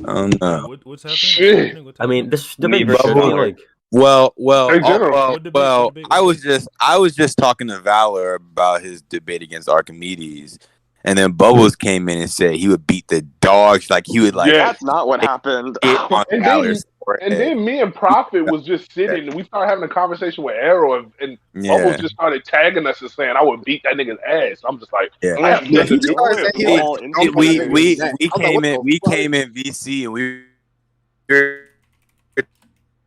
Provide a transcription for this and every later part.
I don't know. What's happening? Shit. I mean, this Me debate versus should be Valor. like. Well, In general. What debate I was was just talking to Valor about his debate against Archimedes, and then Bubbles came in and said he would beat the dogs, like he would like Yeah. That's not what happened. hit on And Valor's and forehead. then me and Prophet was just sitting, and we started having a conversation with Arrow, and Bubbles Yeah, just started tagging us and saying I would beat that nigga's ass. I'm just like, yeah. I have Yeah, nothing he to do started with saying him. he all would instant dunk on that nigga's neck. I was like, what the We fuck? came in VC and we were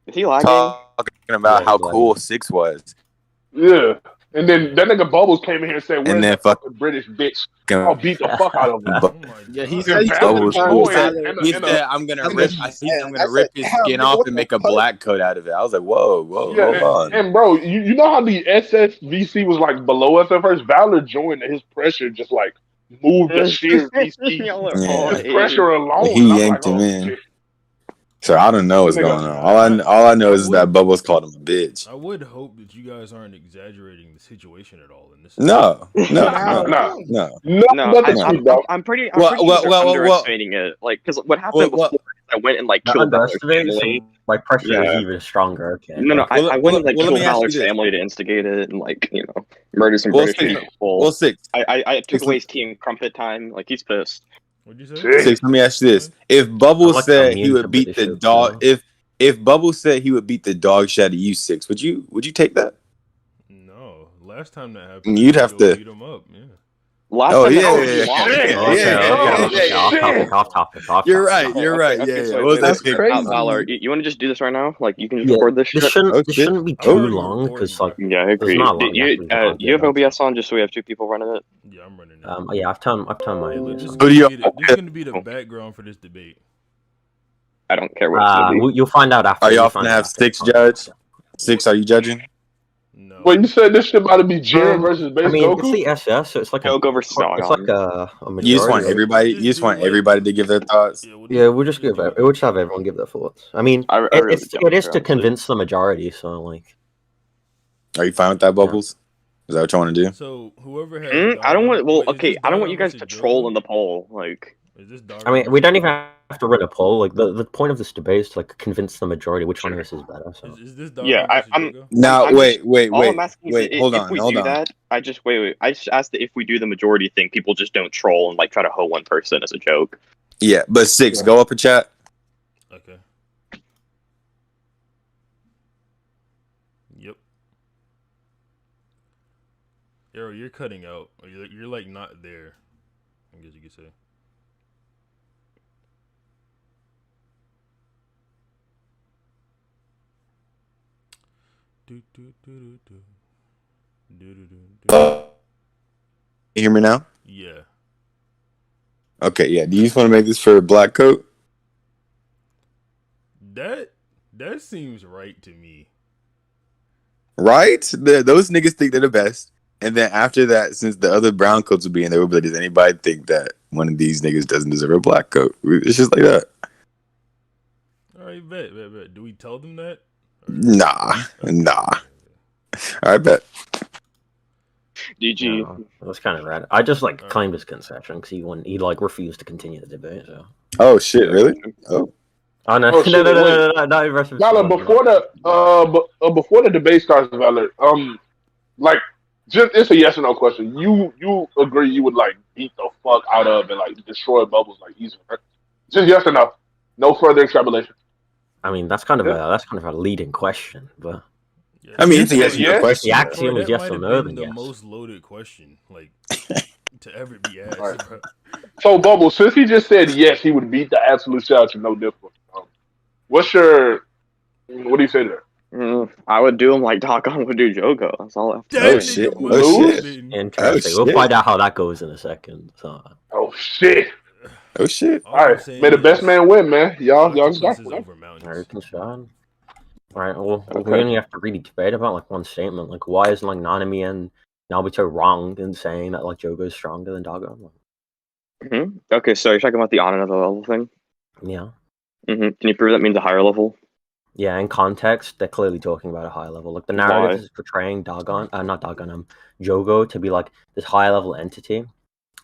Is he lagging? talking about Yeah, how he's cool lagging. 6 was, Yeah. And then that nigga Bubbles came in here and said, and "Where's then that fucking British bitch? I'll beat the fuck out of her." Oh my Yeah, he God. said he Valor took boy, Valor. he said I'm gonna That's rip. what he He's said. I'm I gonna said, rip his damn, skin nigga, off what and the make a fuck? black coat out of it. I was like, whoa, Yeah, hold on. and bro, you know how the SSVC was like below us at first? Valor joined, and his pressure just like moved the sheer VC. Y'all are Yeah. all His haters. pressure alone. He And I'm yanked like, him oh in. shit. So I don't know what's That nigga- going on. All I know is that Bubbles called him a bitch. I would hope that you guys aren't exaggerating the situation at all in this. No. Nah. No, Nothing sweet, bro. I'm pretty Well, sure they're underestimating it. Like, because what happened before is I went and like Not killed Valor's underestimated, family. so my pressure Yeah. is even stronger. Okay. No, I went and like well, let killed me ask you Valor's this. family to instigate it and like murder some Well, British Six. people. Well, 6. I took Six. away his team crumpet time. Like he's pissed. What'd you say? Shit. 6. Let me ask you this: if I'm Bubbles like said he immune to would beat British the jokes, dog, you know? if Bubbles said he would beat the dog shit out of you, 6, would you take that? No. Last time that happened, You'd I have go to. beat him up. Yeah. Last Oh time yeah, that yeah, was long. shit. Off topic. You're right. Okay, Yeah. so What was That's that? crazy. Valor, you want to just do this right now? Like you can just Yeah, record this shit. this Oh, shouldn't shit. be I'm too already long recording, because like bro. Yeah, I agree. not long You after we you have OBS on just so we have 2 people running it? Yeah, I'm running it. yeah, I've turned my Hey, look, OBS this is on. gonna be the background for this debate. I don't care what it's gonna be. You'll find out after. Are y'all You'll gonna find out have after. 6 judge? 6, are you judging? No. Well, you said this shit about to be Jiren versus Base I mean, Goku? it's the SS, so it's like Jogo versus Dagon. it's like a majority. You just want right? everybody. Just You just do, want like- everybody to give their thoughts. Yeah, we'll just do give it. we'll just have everyone give their thoughts. I mean, I really it don't is care, to honestly. convince the majority. So like, Are you fine with that, Bubbles? Is that what you want to do? So whoever has I don't want. Well, Wait, is okay, this I don't want Dagon you guys to versus troll Jogo? in the poll. Like, Is this Dagon I mean, we versus don't even Jogo? have to run a poll. Like the point of this debate is to like convince the majority which one of us is better. So Is this Dagon yeah, versus I'm. Jogo? Now, I'm wait. All I'm asking is Hold if on. we do that, I just asked that if we do the majority thing, people just don't troll and like try to hoe one person as a joke. Yeah, but 6, go up a chat. Okay. Yep. Arrow, you're cutting out. Or you're like not there. I guess you could say. Do, do, do, do, do. Do, do, do, do. You hear me now? Yeah. Okay, yeah. Do you just want to make this for a black coat? That seems right to me. Right? Those niggas think they're the best. And then after that, since the other brown coats will be in there, we'll be like, does anybody think that one of these niggas doesn't deserve a black coat? It's just like that. All right, bet. Do we tell them that? Nah. All right, bet. GG. no, it was kind of rad. I just like Alright. claimed his concession because he like refused to continue the debate. So Oh, shit, really? Oh. oh no Oh, shit, no not versus Valor, before the debate starts, Valor, like, just it's a yes or no question. You agree you would like beat the fuck out of and like destroy Bubbles like easily, right? Just yes or no. No further extrapolation. I mean that's kind of a leading question, but Yeah. I mean, it's a yes or no Yeah. question. the axiom Bro, is that yes might or have no. been Then the yes. most loaded question, like, to ever be asked, Alright. bro. So Bubbles, since he just said yes, he would beat the absolute shit out of no difference. What do you say there? I would do him like Dagon would do Jogo. That's all I have to That say. shit. nigga Oh, must shit. have been- Interesting. Oh, We'll shit. find out how that goes in a second. So Oh shit! Oh, shit. All All I'm right, saying may the best is, man win, man. Y'all just got octopuses over mountains. American shot. All right. Well, Okay. we only have to really debate about like one statement. Like, why is like Nanami and Naobito wrong in saying that like Jogo is stronger than Dagon? Okay, so you're talking about the on another level thing. Yeah. Can you prove that means a higher level? Yeah, in context, they're clearly talking about a high level. Like the narrative is portraying Dagon, not Dagon, Jogo to be like this high level entity.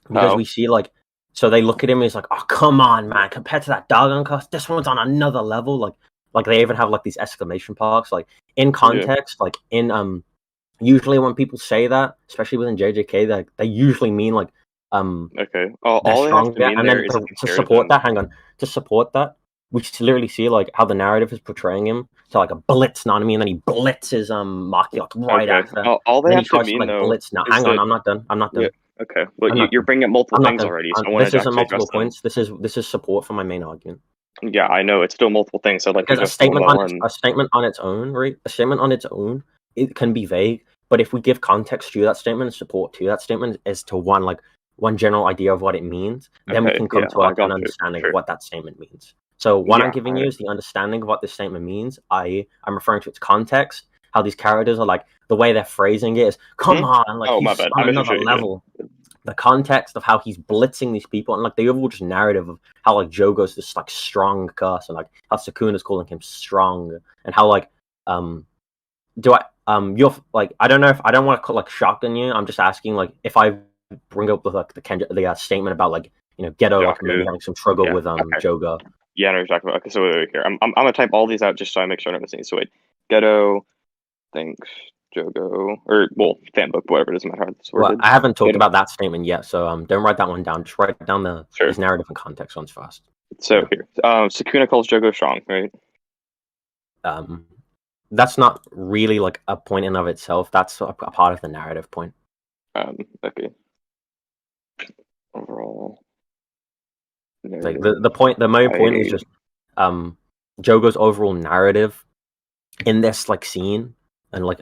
Because Oh. we see like So they look at him and he's like, oh, come on, man. Compared to that Dagon cast, this one's on another level. Like they even have like these exclamation marks. Like in context, like in usually when people say that, especially within JJK, they usually mean like Okay. they're All they have to stronger. mean And there then is to support that, hang on, to support that, we literally see like how the narrative is portraying him to like a blitz, not I mean, and then he blitzes Maki like right after. All they Then he have to tries to mean like though blitz. Now, is hang on, that I'm not done. I'm not done. okay. Well, I'm not you're done. bringing up multiple I'm not things done. already, so I want This to isn't actually address multiple them. points. This is support for my main argument. Yeah, I know it's still multiple things. So I'd like to Because address one by one. a statement on its own, right? A statement on its own, it can be vague. But if we give context to that statement and support to that statement as to one general idea of what it means, then we Okay, can come yeah, to I an got you. understanding Sure. of what that statement means. So what Yeah, I'm giving you is the understanding of what this statement means, i.e., I'm referring to its context, how these characters are like, the way they're phrasing it is, come on, like Oh, my he's bad. on I another misunderstood you. level. The context of how he's blitzing these people and like the overall just narrative of how like Jogo's this like strong cuss and like how Sukuna's calling him strong and how like do I you're like I don't know if I don't want to like shock on you. I'm just asking like if I bring up like the statement about like Ghetto like maybe having some struggle with Jogo. Yeah, I know exactly. Okay, so wait, here. I'm gonna type all these out just so I make sure I'm not missing. So wait, Ghetto thinks Jogo or well fanbook whatever, it doesn't matter how it's worded. Well, I haven't talked about that statement yet, so don't write that one down. Just write down his narrative and context ones first. So here, Sukuna calls Jogo strong, right? That's not really like a point in of itself. That's a part of the narrative point. Okay. Overall, like the main point is just Jogo's overall narrative in this like scene and like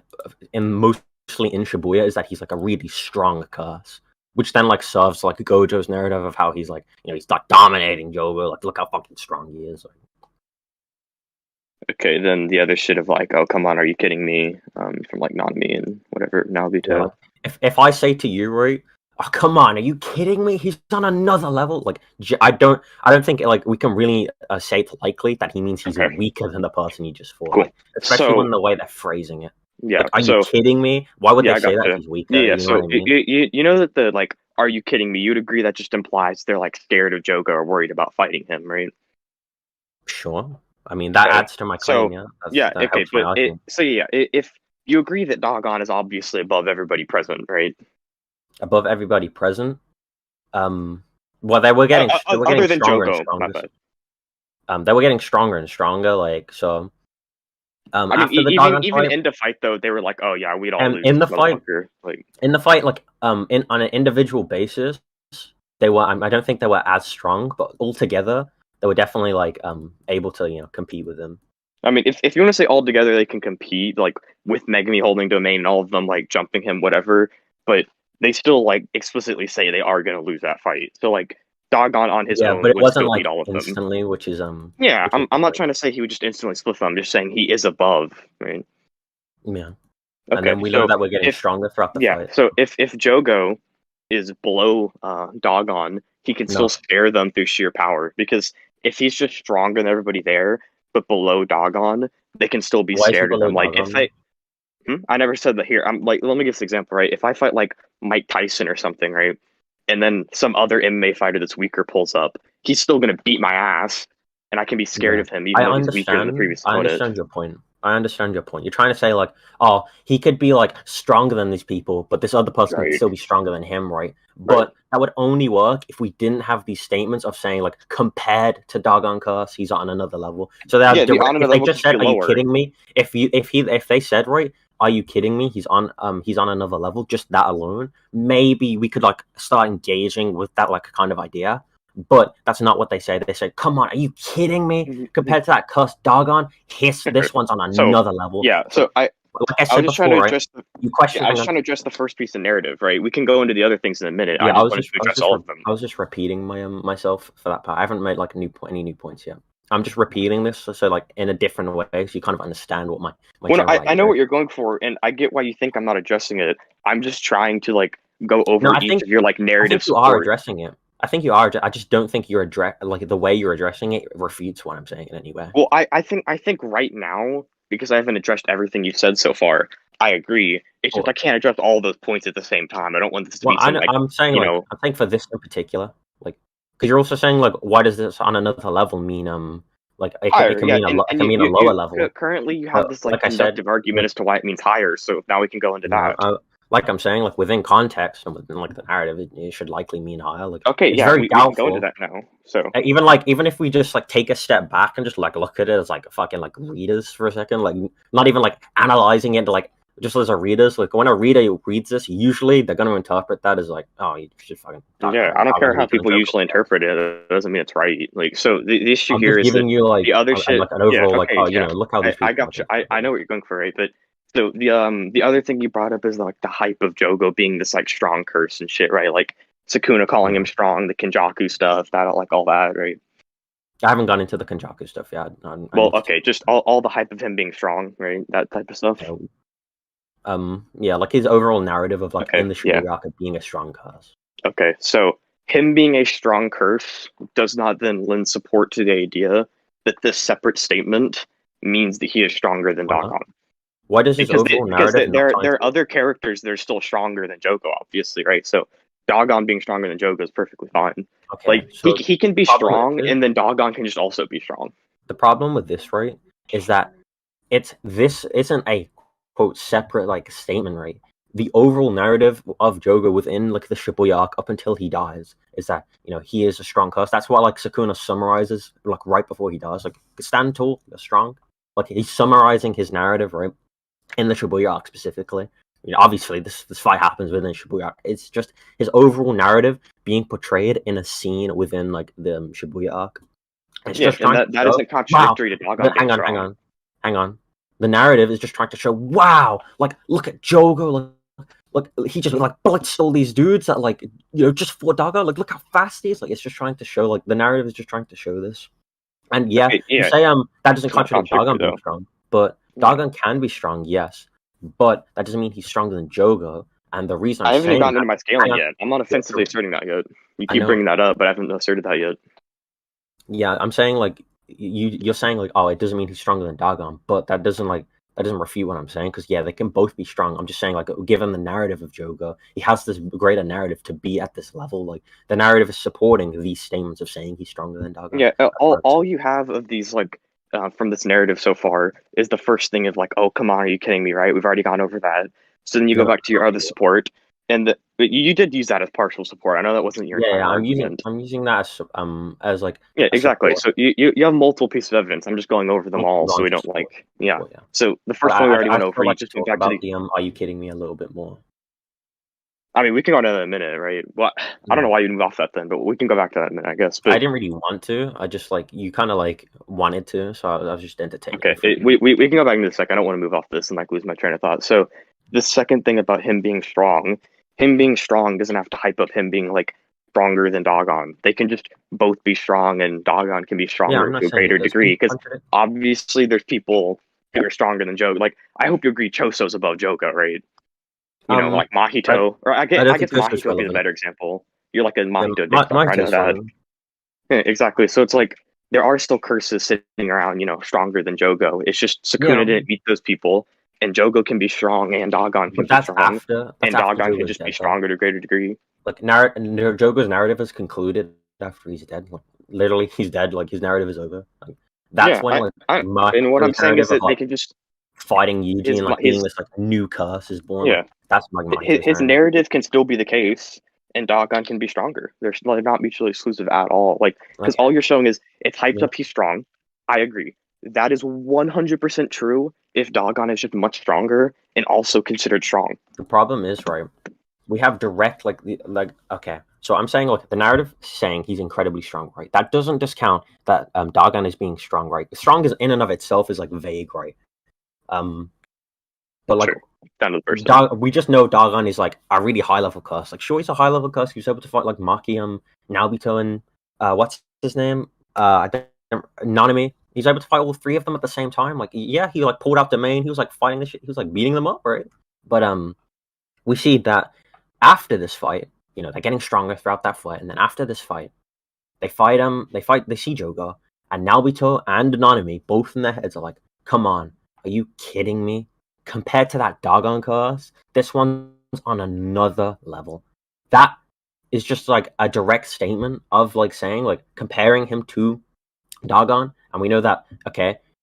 in mostly in Shibuya is that he's like a really strong curse, which then like serves like Gojo's narrative of how he's like he's like dominating Jogo, like look how fucking strong he is. Okay, then the other shit of like, oh come on, are you kidding me? From like Nanami and whatever Naobito. Yeah, like, if I say to you, right, oh come on, are you kidding me? He's on another level. Like I don't think like we can really say it's likely that he means he's weaker than the person he just fought. Cool. Like, especially when the way they're phrasing it. Yeah. Like, are you kidding me? Why would they say that he's weaker? Yeah. You know so what I mean? you know that the like, are you kidding me? You'd agree that just implies they're like scared of Jogo or worried about fighting him, right? Sure. I mean that adds to my claim. If you agree that Dagon is obviously above everybody present, right? Above everybody present. Well, they were getting stronger and stronger. They were getting stronger and stronger. Like so. I mean, even in the fight though, they were like, "Oh yeah, we'd all lose." In the fight, like on an individual basis, they were. I don't think they were as strong, but altogether, they were definitely like able to compete with him. I mean, if you want to say all together they can compete, like with Megumi holding domain and all of them like jumping him, whatever, but they still like explicitly say they are going to lose that fight. So like Dagon on his own but it would wasn't still like beat all of instantly, them. which is Yeah, I'm not trying to say he would just instantly split them. I'm just saying he is above, right? Yeah. Okay, and then we know that we're getting stronger throughout the fight. So if Jogo is below Dagon, he can still scare them through sheer power, because if he's just stronger than everybody there, but below Dagon, they can still be scared of him. Like if they, I never said that here. I'm like, let me give this example, right? If I fight like Mike Tyson or something, right, and then some other MMA fighter that's weaker pulls up, he's still gonna beat my ass, and I can be scared of him even though he's weaker than the previous opponent. I understand your point. You're trying to say like, oh, he could be like stronger than these people, but this other person could still be stronger than him, right? But that would only work if we didn't have these statements of saying like, compared to Dagon Curse, he's on another level. So that if they just said, "Are you kidding me?" If they said, right, "Are you kidding me?" He's on another level. Just that alone, maybe we could like start engaging with that like kind of idea. But that's not what they say. They say, "Come on, are you kidding me?" Compared to that cursed Dagon, this one's on another level. Yeah. So I was just trying to address the first piece of narrative, right? We can go into the other things in a minute. Yeah, I just wanted to address all of them. I was just repeating myself for that part. I haven't made like any new points yet. I'm just repeating this so like in a different way, so you kind of understand what my I know what you're going for, and I get why you think I'm not addressing it. I'm just trying to like go over each of your like narrative. You are addressing it. I think you are. I just don't think you're like the way you're addressing it refutes what I'm saying in any way. Well, I think right now, because I haven't addressed everything you said so far, I agree. It's just I can't address all those points at the same time. I don't want this to be I'm saying for this in particular, like Because you're also saying like, why does this on another level mean like it Higher, can yeah, mean and it can mean a lower level. currently you have But this like like I said, conductive argument as to why it means higher. So now we can go into that. like I'm saying, like within context and within like the narrative, it should likely mean higher. Like Okay, it's yeah, very we can go doubtful. into that now. So Even if we just like take a step back and just like look at it as like fucking like readers for a second, like not even like analyzing it like just as a readers. Like when a reader reads this, usually they're gonna interpret that as like, oh, you should fucking yeah. I don't care how people usually interpret it. It doesn't mean it's right. Like so, the issue I'm here just is giving that you like the other shit. like an overall like, oh, yeah. look how these people. I got you. I know what you're going for, right? But so the other thing you brought up is like the hype of Jogo being this like strong curse and shit, right? Like Sukuna calling him strong, the Kenjaku stuff, that like all that, right? I haven't gone into the Kenjaku stuff yet. Well, okay, just all the hype of him being strong, right? That type of stuff. Yeah, like his overall narrative of like Okay, in the Shibuya being a strong curse. Okay, so him being a strong curse does not then lend support to the idea that this separate statement means that he is stronger than Dagon. Why does his overall narrative? There are other characters that are still stronger than Jogo, obviously, right? So Dagon being stronger than Jogo is perfectly fine. Okay, like so he can be strong, and then Dagon can just also be strong. The problem with this, right, is that this isn't a quote separate like statement, right? The overall narrative of Jogo within like the Shibuya arc up until he dies is that he is a strong curse. That's why like Sukuna summarizes like right before he dies, like stand tall, you're strong. Like he's summarizing his narrative right in the Shibuya arc specifically. Obviously this fight happens within Shibuya arc. It's just his overall narrative being portrayed in a scene within like the Shibuya arc. It's just trying that isn't contradictory to Dagon. Hang on. The narrative is just trying to show, wow, like look at Jogo, look, he just like blitzed all these dudes that like just fought Dagon. Like look how fast he is. Like it's just trying to show, like the narrative is just trying to show this. And you say that doesn't contradict Dagon being strong, but Dagon can be strong, yes, but that doesn't mean he's stronger than Jogo. And the reason I haven't even gotten into my scaling yet. I'm not offensively asserting that yet. You keep bringing that up, but I haven't asserted that yet. Yeah, I'm saying like you're saying like, oh, it doesn't mean he's stronger than Dagon, but that doesn't refute what I'm saying, because they can both be strong. I'm just saying like, given the narrative of Jogo, he has this greater narrative to be at this level. Like the narrative is supporting these statements of saying he's stronger than Dagon. Yeah, all you have of these like from this narrative so far is the first thing of like, oh come on, are you kidding me? Right? We've already gone over that. So then you go back to your other support. And you did use that as partial support. I know that wasn't your entire argument. I'm using that as like exactly. Support. So you have multiple pieces of evidence. I'm just going over them all so we don't like So the first one we already went over. You just talk about the are you kidding me a little bit more. I mean, we can go to that in a minute, right? Well, I don't know why you move off that then, but we can go back to that in a minute, I guess. But I didn't really want to. I just like you kind of like wanted to, so I was just entertained. Okay, we can go back into a second. I don't want to move off this and like lose my train of thought. So the second thing about him being strong doesn't have to hype up him being like stronger than Dagon. They can just both be strong, and Dagon can be stronger to a greater degree. Because obviously, there's people who are stronger than Jogo. Like, I hope you agree, Choso's above Jogo, right? Like Mahito, or I guess Mahito would be the better example. You're like a Mahito I know that. Yeah, exactly. So it's like there are still curses sitting around, stronger than Jogo. It's just Sukuna didn't beat those people. And Jogo can be strong, and Dagon can be strong, and Dagon can just be stronger to a greater degrry. Like Jogo's narrative is concluded after he's dead. Like, literally, he's dead. Like his narrative is over. Like, that's when and what I'm saying is that they can just fighting Eugene, being this like new curse is born. Yeah, that's his narrative can still be the case, and Dagon can be stronger. They're not mutually exclusive at all. Like because all you're showing is it's hyped up. He's strong. I agree. That is 100% true if Dagon is just much stronger and also considered strong. The problem is, right, we have direct, okay, so I'm saying, the narrative saying he's incredibly strong, right? That doesn't discount that Dagon is being strong, right? Strong is in and of itself is, vague, right? But, down to the person. We just know Dagon is, a really high-level curse. Sure, he's a high-level curse. He was able to fight, Maki, Naobito, and, what's his name? Nanami. He's able to fight all three of them at the same time. He pulled out the main. He was fighting the shit. He was beating them up, right? But we see that after this fight, they're getting stronger throughout that fight, and then after this fight, they see Jogo and Naobito and Nanami both in their heads are come on, are you kidding me? Compared to that Dagon curse, this one's on another level. That is just like a direct statement of like saying like comparing him to Dagon, and we know that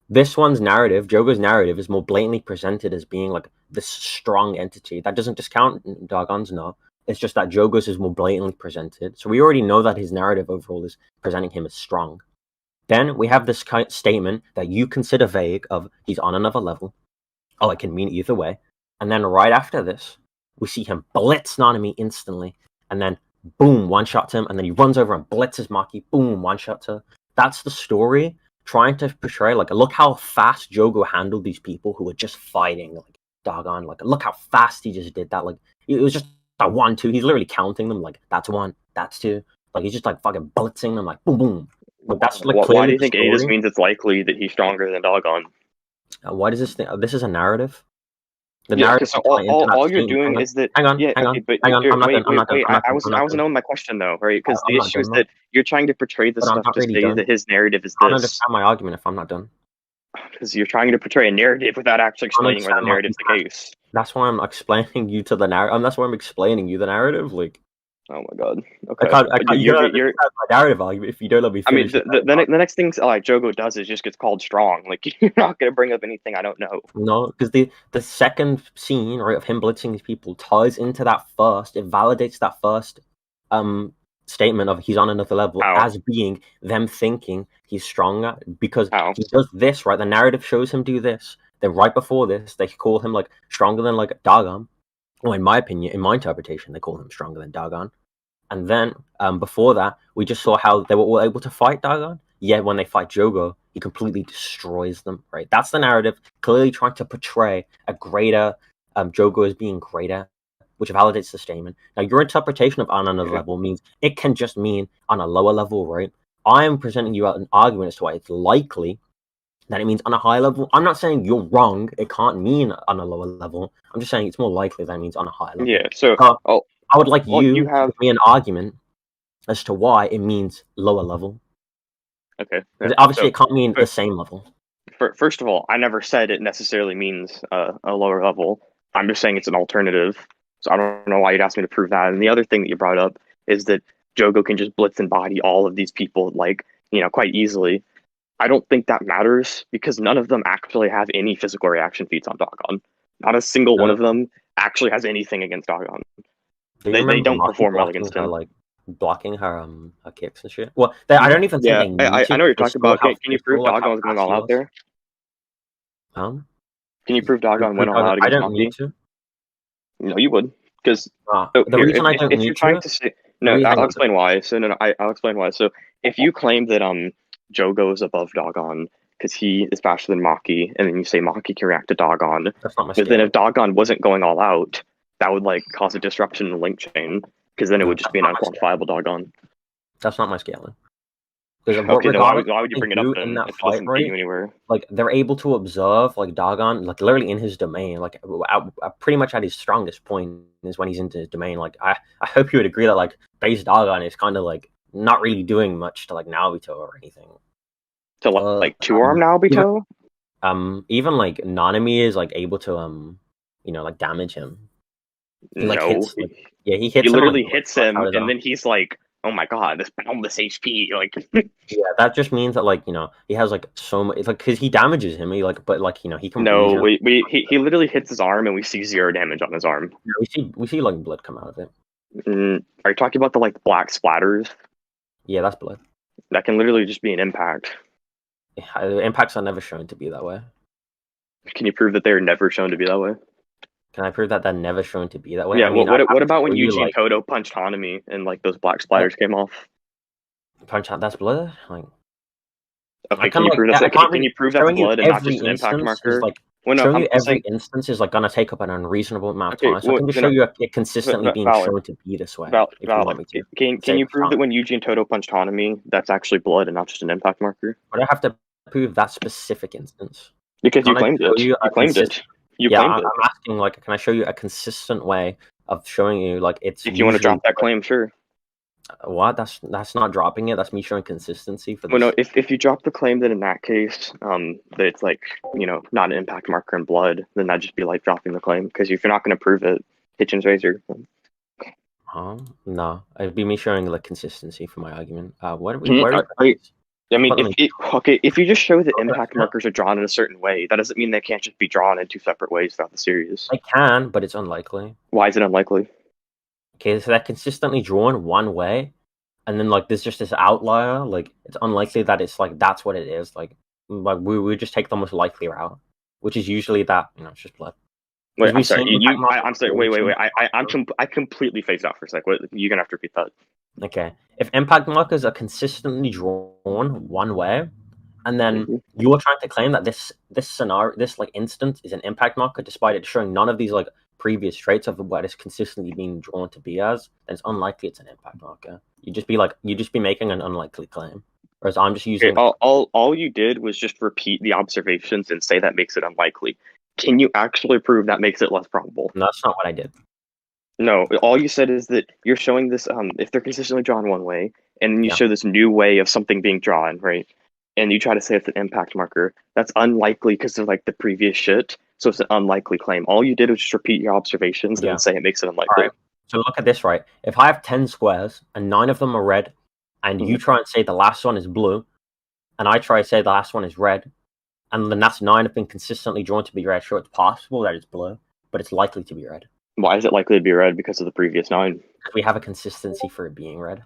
this one's narrative, Jogo's narrative, is more blatantly presented as being like this strong entity. That doesn't discount Dagon's, no. It's just that Jogo's is more blatantly presented. So we already know that his narrative overall is presenting him as strong. Then we have this kind of statement that you consider vague of he's on another level. Oh, it can mean either way. And then right after this, we see him blitz Nanami instantly. And then boom, one shot to him. And then he runs over and blitzes Maki. Boom, one shot to her. That's the story trying to portray, like, look how fast Jogo handled these people who were just fighting, like, Dagon. Like, look how fast he just did that. Like, it was just a 1-2. He's literally counting them, like, that's 1, that's 2. Like, he's just, like, fucking blitzing them, like, boom, boom. But that's, like, why do you think A just means it's likely that he's stronger than Dagon? Why does this thing? This is a narrative. The narrative. So all you're doing is that. Hang on. Wait. I wasn't on my question though, right? Because the issue is that you're trying to portray this stuff to say that his narrative is this. I don't understand my argument if I'm not done. Because you're trying to portray a narrative without actually explaining why the narrative's the case. That's why I'm explaining you to the narrative. That's why I'm explaining you the narrative. Like, oh my god. Okay. I can't you're my narrative argument if you don't let me finish. I mean, the next thing like Jogo does is just gets called strong. Like, you're not gonna bring up anything I don't know. No, because the second scene, right, of him blitzing these people ties into that first. It validates that first statement of he's on another level as being them thinking he's stronger because he does this, right? The narrative shows him do this. Then right before this, they call him like stronger than like Dagon. Well, in my opinion, in my interpretation, they call him stronger than Dagon. And then before that, we just saw how they were all able to fight Dagon. Yet when they fight Jogo, he completely destroys them. Right? That's the narrative, clearly trying to portray a greater Jogo as being greater, which validates the statement. Now, your interpretation of on another level means it can just mean on a lower level, right? I am presenting you an argument as to why it's likely that it means on a higher level. I'm not saying you're wrong. It can't mean on a lower level. I'm just saying it's more likely that it means on a higher level. Yeah, so I would like you to give me an argument as to why it means lower level. Okay. Obviously, it can't mean the same level. First of all, I never said it necessarily means a lower level. I'm just saying it's an alternative. So I don't know why you'd ask me to prove that. And the other thing that you brought up is that Jogo can just blitz and body all of these people, like, quite easily. I don't think that matters because none of them actually have any physical reaction feats on Dagon. Not a single one of them actually has anything against Dagon. They don't perform well against him. Like blocking her kicks and shit. Well, I don't even think they need to. I know what you're talking about. Can you prove Dagon was going all out there? Can you prove Dagon went all out against I don't need to. No, you would. Because the reason I don't need to say no, I'll explain why. So I'll explain why. So if you claim that Jogo is above Dagon because he is faster than Maki, and then you say Maki can react to Dagon, but then if Dagon wasn't going all out, that would like cause a disruption in the link chain because then it would just be an unquantifiable Dagon. That's not my scaling. Okay, then why would you bring it up then? In that fight, right? Anywhere? Like they're able to observe like Dagon, like literally in his domain, like pretty much at his strongest point is when he's into his domain. Like I hope you would agree that like base Dagon is kind of like not really doing much to like Naobito or anything. To like 2-arm Naobito? Even like Nanami is like able to like damage him. He hits him. He literally hits him, and then he's like, "Oh my god, this boundless HP!" Like, yeah, that just means that like he has like so much. It's like because he damages him, he can. No, he literally hits his arm, and we see 0 damage on his arm. Yeah, we see like blood come out of it. Are you talking about the like black splatters? Yeah, that's blood. That can literally just be an impact. Yeah, impacts are never shown to be that way. Can you prove that they're never shown to be that way? Can I prove that they're never shown to be that way? Yeah. What about when Eugene Kodo punched Hanami and like those black splatters came off? Punch out. That's blood. Like. Okay. Can you prove that's blood and not just an impact marker? Showing you every instance is like gonna take up an unreasonable amount of time. So I can just show you it consistently being shown to be this way. Valor. Can you prove that when Eugene Toto punched Hanami, that's actually blood and not just an impact marker? But I have to prove that specific instance. Because you claimed it. You claimed it. I'm asking, like, can I show you a consistent way of showing you, like, it's... If you want to drop that claim, sure. What? That's not dropping it. That's me showing consistency for this. Well, no, if you drop the claim, then in that case, that it's, like, not an impact marker in blood, then that'd just be like dropping the claim. Because if you're not going to prove it, Hitchens Razor. No, it'd be me showing the consistency for my argument. What are we? Hmm, Where are we? I mean, Hold on. if you just show that Okay, impact yeah. markers are drawn in a certain way, that doesn't mean they can't just be drawn in two separate ways throughout the series. I can, but it's unlikely. Why is it unlikely? Okay, so they're consistently drawn one way, and then like there's just this outlier. Like it's unlikely that it's like that's what it is. Like we just take the most likely route, which is usually that it's just blood. Wait, I'm We've sorry. seen impact markers I'm sorry. Wait. I completely phased out for a sec. Wait, you're gonna have to repeat that. Okay, if impact markers are consistently drawn one way, and then Mhm. you're trying to claim that this scenario, this like instance, is an impact marker, despite it showing none of these like previous traits of what it's consistently being drawn to be as, then it's unlikely it's an impact marker. You'd just be making an unlikely claim. Whereas I'm just using. Okay, all you did was just repeat the observations and say that makes it unlikely. Can you actually prove that makes it less probable? No, that's not what I did. No, all you said is that you're showing this if they're consistently drawn one way, and then you Yeah. show this new way of something being drawn, right? And you try to say it's an impact marker. That's unlikely because of like the previous shit. So it's an unlikely claim. All you did was just repeat your observations and then say it makes it unlikely. Alright. So look at this, right? If I have 10 squares and 9 of them are red, and you try and say the last one is blue, and I try to say the last one is red, and then that's 9 have been consistently drawn to be red, sure, it's possible that it's blue, but it's likely to be red. Why is it likely to be red because of the previous 9? Because we have a consistency for it being red.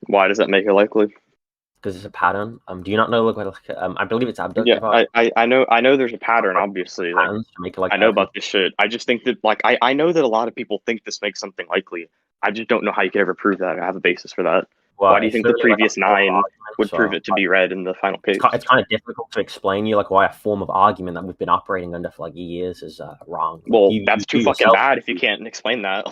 Why does that make it likely? Because it's a pattern. Do you not know? I believe it's abductive. Yeah, I know there's a pattern, obviously. Like, patterns to make it like I know about this shit. I just think that, like, I know that a lot of people think this makes something likely. I just don't know how you could ever prove that or have a basis for that. Well, why do you think the previous 9 would prove it to be red in the final case? It's kind of difficult to explain you like why a form of argument that we've been operating under for like years is wrong. Well, that's too fucking bad if you can't explain that.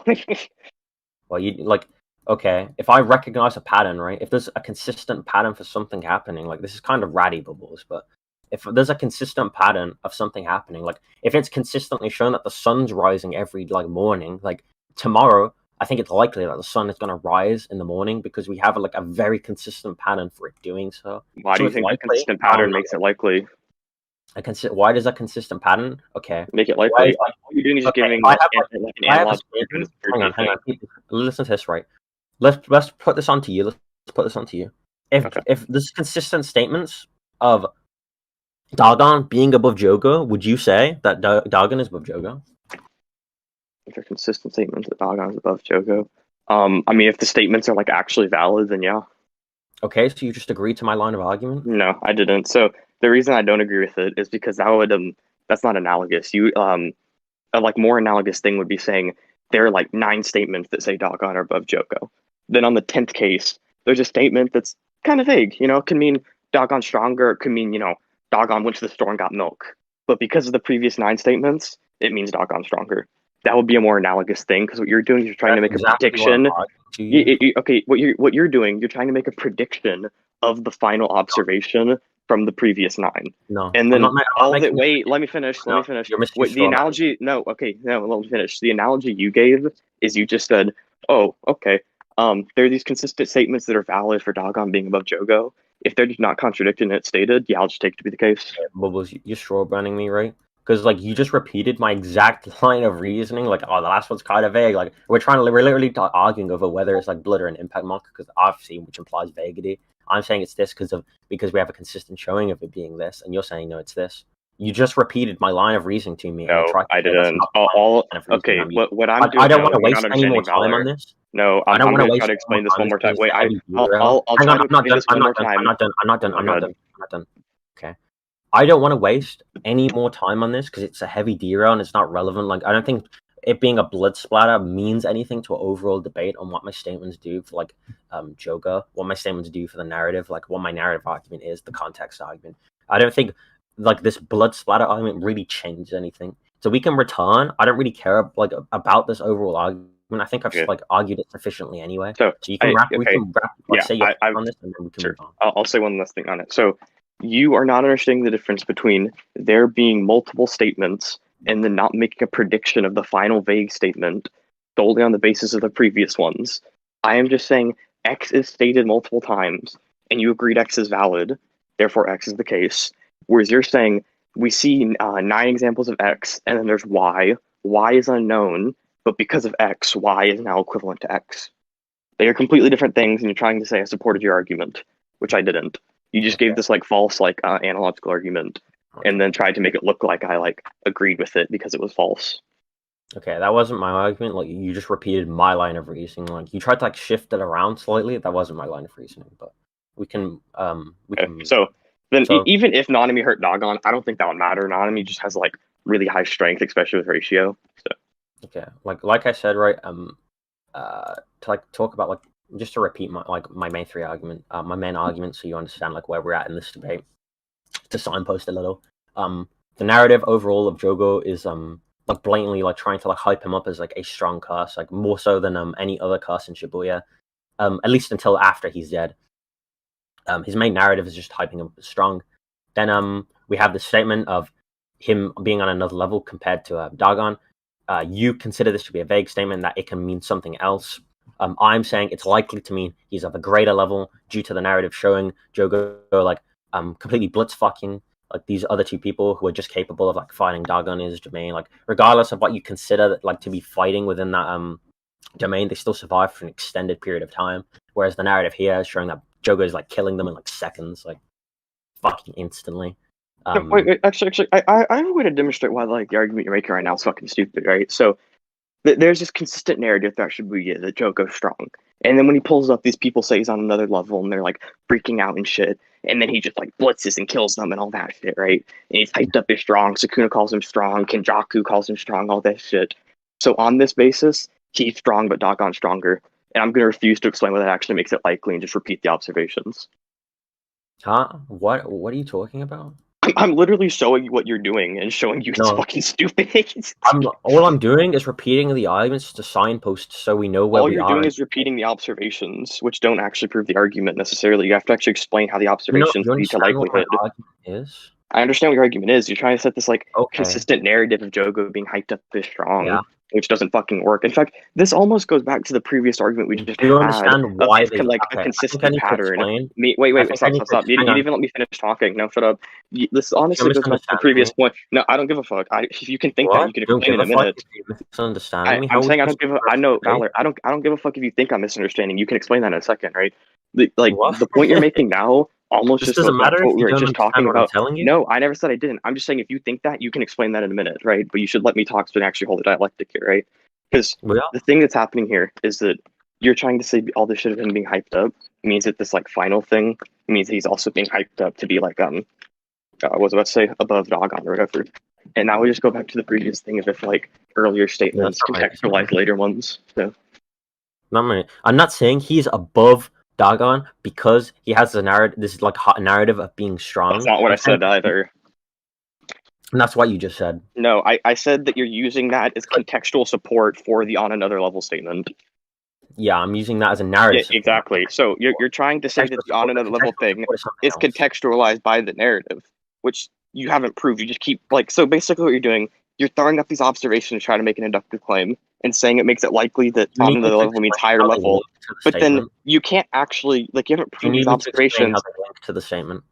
Well, you like okay, if I recognize a pattern, right? If there's a consistent pattern for something happening, like this is kind of ratty bubbles, but if there's a consistent pattern of something happening, like if it's consistently shown that the sun's rising every like morning, like tomorrow, I think it's likely that the sun is going to rise in the morning because we have like a very consistent pattern for it doing so. Why do you think a consistent pattern makes it likely? Why does a consistent pattern? Okay, make it likely. All you're doing is just giving like an analog. Hang on. Listen to this, right? Let's put this onto you. Let's put this onto you. If there's consistent statements of Dagon being above Jogo, would you say that Dagon is above Jogo? If they're consistent statements that Dagon is above Jogo, I mean, if the statements are like actually valid, then yeah. Okay, so you just agreed to my line of argument? No, I didn't. So the reason I don't agree with it is because that would that's not analogous. You a like more analogous thing would be saying there are like 9 statements that say Dagon are above Jogo. Then on the 10th case, there's a statement that's kind of vague. You know, it can mean Dagon stronger. It could mean Dagon went to the store and got milk. But because of the previous 9 statements, it means Dagon stronger. That would be a more analogous thing because what you're doing is you're trying to make a prediction. Okay, what you're doing, you're trying to make a prediction of the final observation from the previous 9. No, and then wait, let me finish. Let me finish. The analogy. No, okay, no, let me finish. The analogy you gave is you just said, "Oh, okay. There are these consistent statements that are valid for Dagon being above Jogo. If they're not contradicted and it's stated, yeah, I'll just take it to be the case." Bubblez, you're straw branding me, right? Because like you just repeated my exact line of reasoning, like, oh, the last one's kind of vague. Like we're literally arguing over whether it's like blood or an impact marker, because obviously, which implies vaguity. I'm saying it's this because we have a consistent showing of it being this, and you're saying no, it's this. You just repeated my line of reasoning to me. No, I didn't. Okay, what I'm doing. I don't want to waste any more time on this. No, I'm going to try to explain this one more time. Wait, I'll try to explain this one more time. I'm not done. Okay. I don't want to waste any more time on this because it's a heavy derail and it's not relevant. Like I don't think it being a blood splatter means anything to an overall debate on what my statements do for like Jogo, what my statements do for the narrative, like what my narrative argument is, the context argument. I don't think like this blood splatter argument really changes anything. So we can return. I don't really care like about this overall argument. I think I've like argued it sufficiently anyway. So you can say your on this and then we can move on. I'll say one last thing on it. So you are not understanding the difference between there being multiple statements and then not making a prediction of the final vague statement solely on the basis of the previous ones. I am just saying X is stated multiple times and you agreed X is valid, therefore X is the case. Whereas you're saying we see 9 examples of X and then there's Y. Y is unknown, but because of X, Y is now equivalent to X. They are completely different things, and you're trying to say I supported your argument, which I didn't. You just gave this like false like analogical argument, and then tried to make it look like I like agreed with it because it was false. Okay, that wasn't my argument. Like you just repeated my line of reasoning. Like you tried to like shift it around slightly. That wasn't my line of reasoning, but we can So then even if Nanami hurt Dagon, I don't think that would matter. Nanami just has like really high strength, especially with ratio. So okay, like I said, right? To like talk about like just to repeat my main three argument, my main argument, so you understand like where we're at in this debate. To signpost a little, the narrative overall of Jogo is like blatantly like trying to like hype him up as like a strong curse, like more so than any other curse in Shibuya, at least until after he's dead. His main narrative is just hyping him up strong. Then we have the statement of him being on another level compared to Dagon. You consider this to be a vague statement that it can mean something else. I'm saying it's likely to mean he's of a greater level due to the narrative showing Jogo like completely blitzfucking like these other two people who are just capable of like fighting Dagon in his domain. Like regardless of what you consider like to be fighting within that domain, they still survive for an extended period of time. Whereas the narrative here is showing that Jogo is like killing them in like seconds, like fucking instantly. Wait, actually, I have a way to demonstrate why like the argument you're making right now is fucking stupid, right? So there's this consistent narrative throughout Shibuya that Jogo's strong, and then when he pulls up, these people say he's on another level, and they're like freaking out and shit, and then he just like blitzes and kills them and all that shit, right? And he's hyped up as strong. Sukuna calls him strong. Kenjaku calls him strong. All that shit. So on this basis, he's strong, but Dagon's stronger, and I'm gonna refuse to explain what that actually makes it likely, and just repeat the observations. Huh? What are you talking about? I'm literally showing you what you're doing and showing you it's fucking stupid. All I'm doing is repeating the arguments to signpost so we know where all we are. All you're doing is repeating the observations, which don't actually prove the argument necessarily. You have to actually explain how the observations lead to likelihood. Is? I understand what your argument is. You're trying to set this like consistent narrative of Jogo being hyped up this strong, which doesn't fucking work. In fact, this almost goes back to the previous argument we just had. Do you understand why it's like a consistent pattern. Wait, stop. You didn't even let me finish talking. No, shut up. This honestly goes back to the previous point. No, I don't give a fuck. If you can think that, you can explain in a minute. I'm saying I don't give a. I know, Valor. I don't give a fuck if you think I'm misunderstanding. You can explain that in a second, right? Like the point you're making now. Almost just doesn't matter what we were just talking about. No, I never said I didn't. I'm just saying if you think that, you can explain that in a minute, right? But you should let me talk so we can actually hold a dialectic here, right? Because the thing that's happening here is that you're trying to say all this shit of him being hyped up means that this like final thing means that he's also being hyped up to be like I was about to say above Dagon or whatever. And now we just go back to the previous thing of if like earlier statements contextualize later ones. So I'm not saying he's above Dagon because he has the narrative. This is like hot narrative of being strong. That's not what I said either. And that's what you just said. No, I said that you're using that as contextual support for the on another level statement. Yeah, I'm using that as a narrative. Yeah, exactly. So you're trying to say that the on another level thing is contextualized by the narrative, which you haven't proved. You just keep like so. Basically, what you're doing, you're throwing up these observations, trying to make an inductive claim, and saying it makes it likely that on another level means higher level. But then you can't actually like you haven't proved these observations to the statement.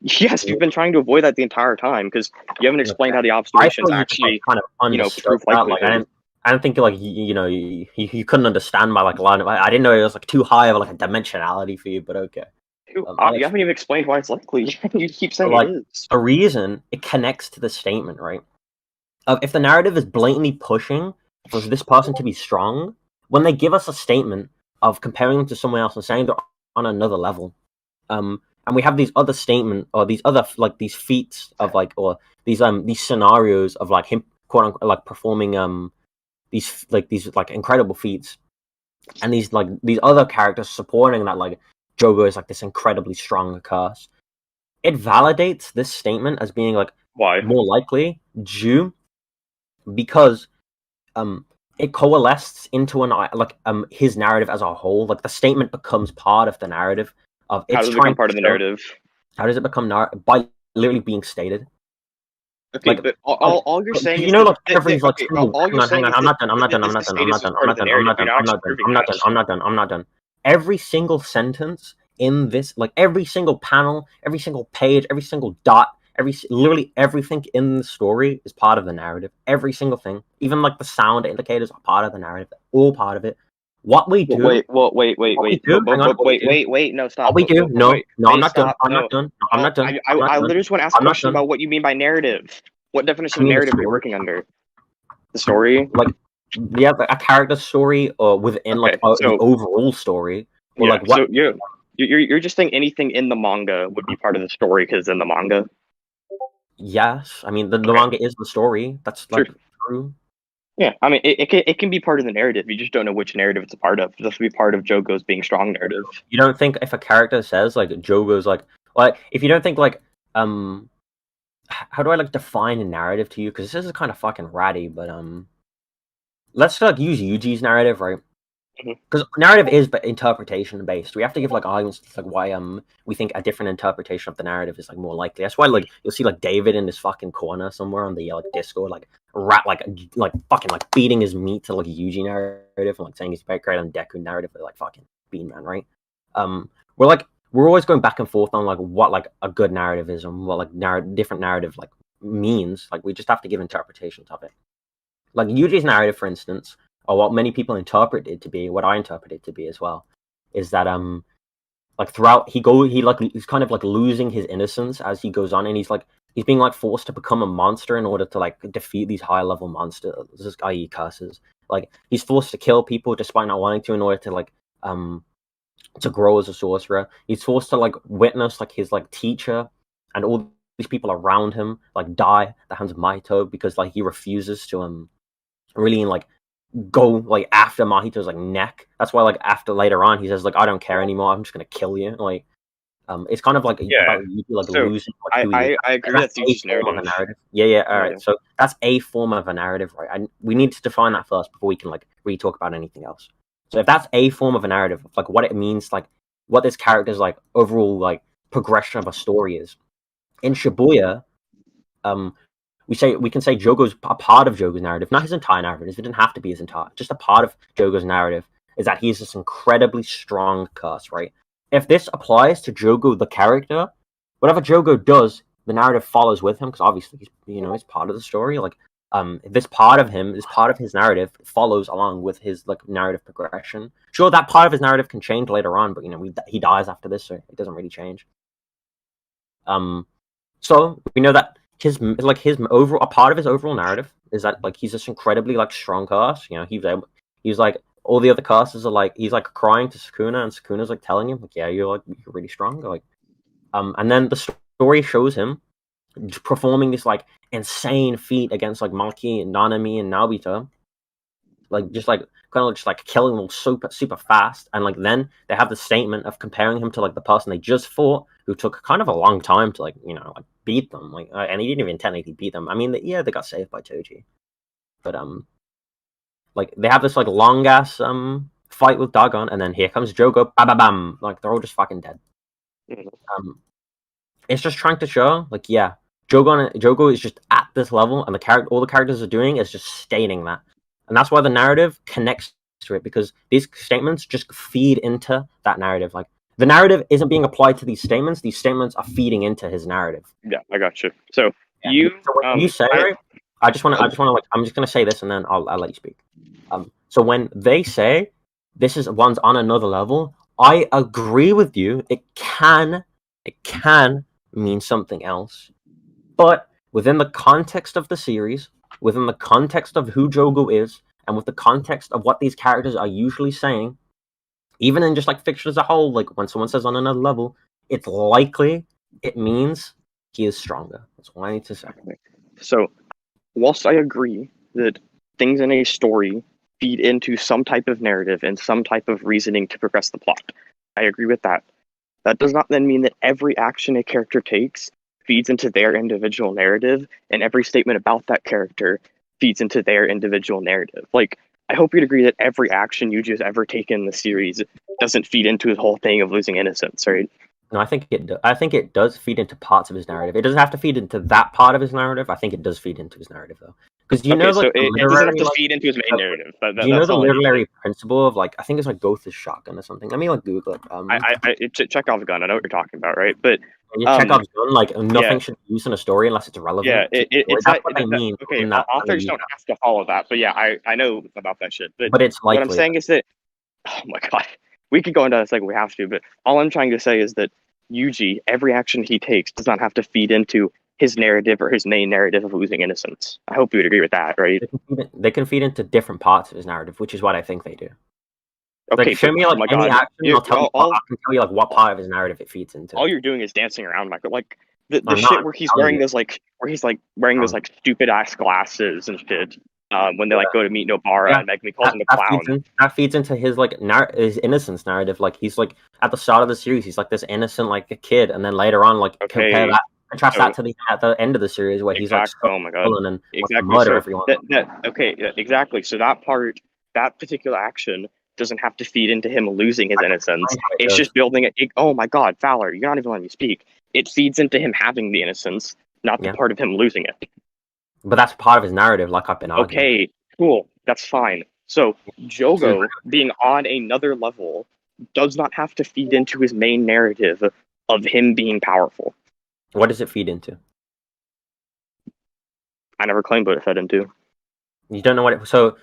Yes, you've been trying to avoid that the entire time because you haven't explained how the observations actually kind of prove likelihood. I don't think like you couldn't understand my like line of. I didn't know it was like too high of like a dimensionality for you, but okay. You haven't even explained why it's likely. You keep saying like, it is. The reason it connects to the statement, right? If the narrative is blatantly pushing for this person to be strong, when they give us a statement of comparing them to someone else and saying they're on another level, and we have these other statement or these other like these feats of like or these scenarios of like him quote unquote like performing these incredible feats, and these other characters supporting that like Jogo is like this incredibly strong curse. It validates this statement as being like more likely due because it coalesces into his narrative as a whole. Like the statement becomes part of the narrative of it's how does it become part of the narrative? How does it become by literally being stated? Okay, like, but all you're saying is like everything's like all you're saying is I'm not done. Every single sentence in this, like every single panel, every single page, every single dot literally everything in the story is part of the narrative. Every single thing, even like the sound indicators are part of the narrative. They're all part of it. What we do. Wait. What we do, hang on, Wait. No, stop. what we do? No, Wait, no, I'm not done. stop. I'm No. not done. I'm not done. I'm not I done. literally just want to ask a I'm not question done. about what you mean by narrative. What definition I of mean the narrative are you story. working under? The story? Like, yeah, a character story, or within Okay, the overall story, or Yeah, like what? so you're just saying anything in the manga would be part of the story because in the manga. Yes, I mean the Okay. manga is the story. That's like true. Yeah, I mean it can be part of the narrative. You just don't know which narrative it's a part of. It has to be part of Jogo's being strong narrative. You don't think if a character says like Jogo's like if you don't think like how do I like define a narrative to you? Because this is kind of fucking ratty, but let's like use Yuji's narrative, right? Because narrative is but interpretation based. We have to give like arguments to, like why we think a different interpretation of the narrative is like more likely. That's why like you'll see like David in this fucking corner somewhere on the like Discord like fucking like beating his meat to like Yuji narrative and like saying he's greater than Deku narrative, but like fucking Bean Man, right? We're always going back and forth on like what like a good narrative is and what like different narrative like means. Like we just have to give interpretations of it. Like Yuji's narrative, for instance, or what many people interpret it to be, what I interpret it to be as well, is that like throughout he's kind of like losing his innocence as he goes on, and he's being like forced to become a monster in order to like defeat these high level monsters, i.e. curses. Like he's forced to kill people despite not wanting to in order to like to grow as a sorcerer. He's forced to like witness like his like teacher and all these people around him like die at the hands of Mahito because like he refuses to really like go like after Mahito's like neck. That's why like after later on he says like I don't care anymore, I'm just gonna kill you. Like it's kind of like about you like so losing like who I agree that's Yuji's narrative. Yeah, all right. So that's a form of a narrative, right? And we need to define that first before we can like really talk about anything else. So if that's a form of a narrative, like what it means, like what this character's like overall like progression of a story is. In Shibuya, we can say Jogo's a part of Jogo's narrative, not his entire narrative. It didn't have to be his entire, just a part of Jogo's narrative is that he's this incredibly strong curse, right? If this applies to Jogo the character, whatever Jogo does, the narrative follows with him because obviously he's part of the story. Like this part of him, this part of his narrative follows along with his like narrative progression. Sure, that part of his narrative can change later on, but he dies after this, so it doesn't really change. So we know that his overall, a part of his overall narrative is that like he's this incredibly like strong cast. He's like all the other casters are like he's like crying to Sukuna, and Sukuna's like telling him like, yeah, you're really strong. Like, and then the story shows him performing this like insane feat against like Maki and Nanami and Naobita, like just like kind of just like killing them super fast, and like then they have the statement of comparing him to like the person they just fought, who took kind of a long time to like beat them, like and he didn't even technically beat them. I mean, they got saved by Toji, but like they have this like long ass fight with Dagon, and then here comes Jogo, bam bam bam, like they're all just fucking dead. It's just trying to show like Jogo is just at this level, and all the characters are doing is just stating that. And that's why the narrative connects to it, because these statements just feed into that narrative. Like the narrative isn't being applied to these statements are feeding into his narrative. Yeah, I got you. So when you say it, I'm just gonna say this and then I'll let you speak. So when they say this is one's on another level, I agree with you. It can mean something else. But within the context of the series, within the context of who Jogo is, and with the context of what these characters are usually saying, even in just like fiction as a whole, like when someone says on another level, it's likely it means he is stronger. That's all I need to say. So, whilst I agree that things in a story feed into some type of narrative and some type of reasoning to progress the plot, I agree with that. That does not then mean that every action a character takes feeds into their individual narrative, and every statement about that character feeds into their individual narrative. Like, I hope you'd agree that every action Yuji's ever taken in the series doesn't feed into his whole thing of losing innocence, right? No, I think it does feed into parts of his narrative. It doesn't have to feed into that part of his narrative. I think it does feed into his narrative though, Because you know, Okay, so like the it doesn't have literary, to like, feed into his main narrative. do you know That's the all I need. literary principle of like I think it's like Goth's shotgun or something. Let me like Google it. Chekhov's gun. I know what you're talking about, right? But Chekhov's gun, like yeah, nothing should be used in a story unless it's relevant yeah. to the story. It's That's that, what they mean okay. in that when they Authors use don't that. have to follow that, but yeah, I know about that shit. But But it's what I'm likely. saying is that, oh my god, we could go into this like we have to, but all I'm trying to say is that Yuji, every action he takes does not have to feed into his narrative or his main narrative of losing innocence. I hope you would agree with that, right? They can feed into different parts of his narrative, which is what I think they do. Okay, Like, show me like oh my any god, action, I can tell you like what part of his narrative it feeds into. all you're doing is dancing around, Michael. Like the I'm shit not where he's wearing those like wearing those like stupid ass glasses and shit. When they like go to meet Nobara and Megumi calls him a clown. That feeds into his like his innocence narrative. Like he's like at the start of the series, he's like this innocent like a kid, and then later on, like contrast that to at the end of the series where he's like oh my god, and exactly murder everyone. Exactly. So that particular action doesn't have to feed into him losing his innocence. It's just building it. Oh my god, Valor, you're not even letting me speak. It feeds into him having the innocence, not the part of him losing it. But that's part of his narrative, like I've been arguing. Okay, cool. That's fine. So Jogo being on another level does not have to feed into his main narrative of him being powerful. What does it feed into? I never claimed what it fed into. You don't know what it. So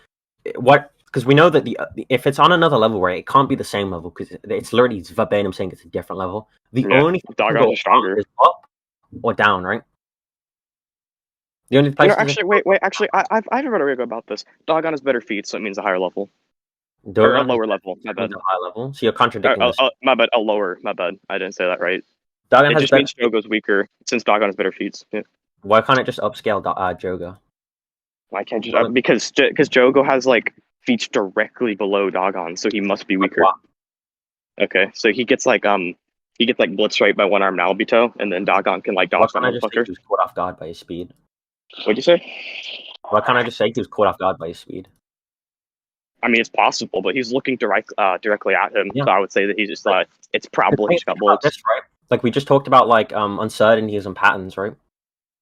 what? Because we know that if it's on another level, right, it can't be the same level because it's literally verbatim saying it's a different level. The only thing Dagon is stronger is up or down, right? The only place. Actually, wait. Actually, I've read about this. Dagon has better feet, so it means a higher level. Or a lower level. My bad. A high level. So you're contradicting. My bad. A lower. My bad. I didn't say that right. Dagon it just means Jogo's weaker since Dagon has better feet. Yeah. Why can't it just upscale Jogo? Why can't just because Jogo has like feet directly below Dagon, so he must be weaker. Okay, so he gets like blitzed right by one armed Naobito, and then Dagon can like dodge that motherfucker. He was caught off guard by his speed. What'd you say? Why can't I just say he was caught off guard by his speed? I mean, it's possible, but he's looking directly at him, so I would say that he's just it's probably he's got bullets. This, right? Like we just talked about, like uncertainties and patterns, right?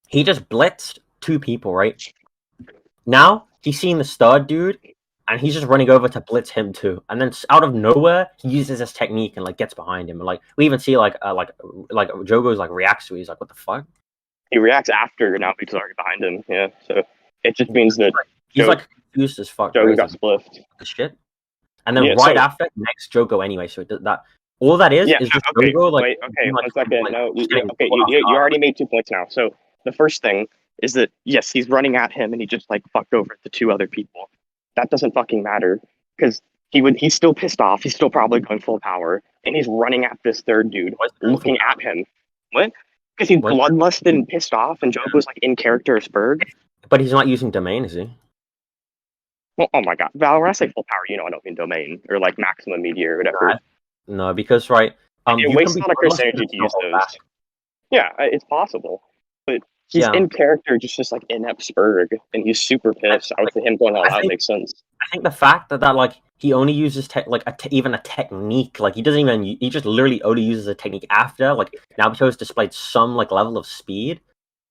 He just blitzed two people, right? Now he's seeing the stud dude, and he's just running over to blitz him too. And then out of nowhere, he uses this technique and like gets behind him. And like we even see like Jogo's like reacts to it. He's like, "What the fuck?" He reacts after now because already behind him. Yeah, so it just means that he's like confused as fuck. Jogo got spliffed. Shit. And then after next Jogo anyway. So that all that is just Jogo like. Wait, okay, 1 second. No, you already made 2 points now. So the first thing is that yes, he's running at him and he just like fucked over the 2 other people. That doesn't fucking matter because he's still pissed off. He's still probably going full power, and he's running at this third dude, looking at him. What? Because he's bloodlusted and pissed off, and Jogo's like in character as Berg. But he's not using domain, is he? Well, oh my god, Valor, I say full power. You know I don't mean domain or like maximum meteor or whatever. No, because it wastes a lot of Chris energy to use those. Back. Yeah, it's possible, but he's in character, just like inept Spurg, and he's super pissed. I would say him going all out makes sense. I think the fact that like he only uses even a technique, like he just literally only uses a technique after like Naobito's displayed some like level of speed,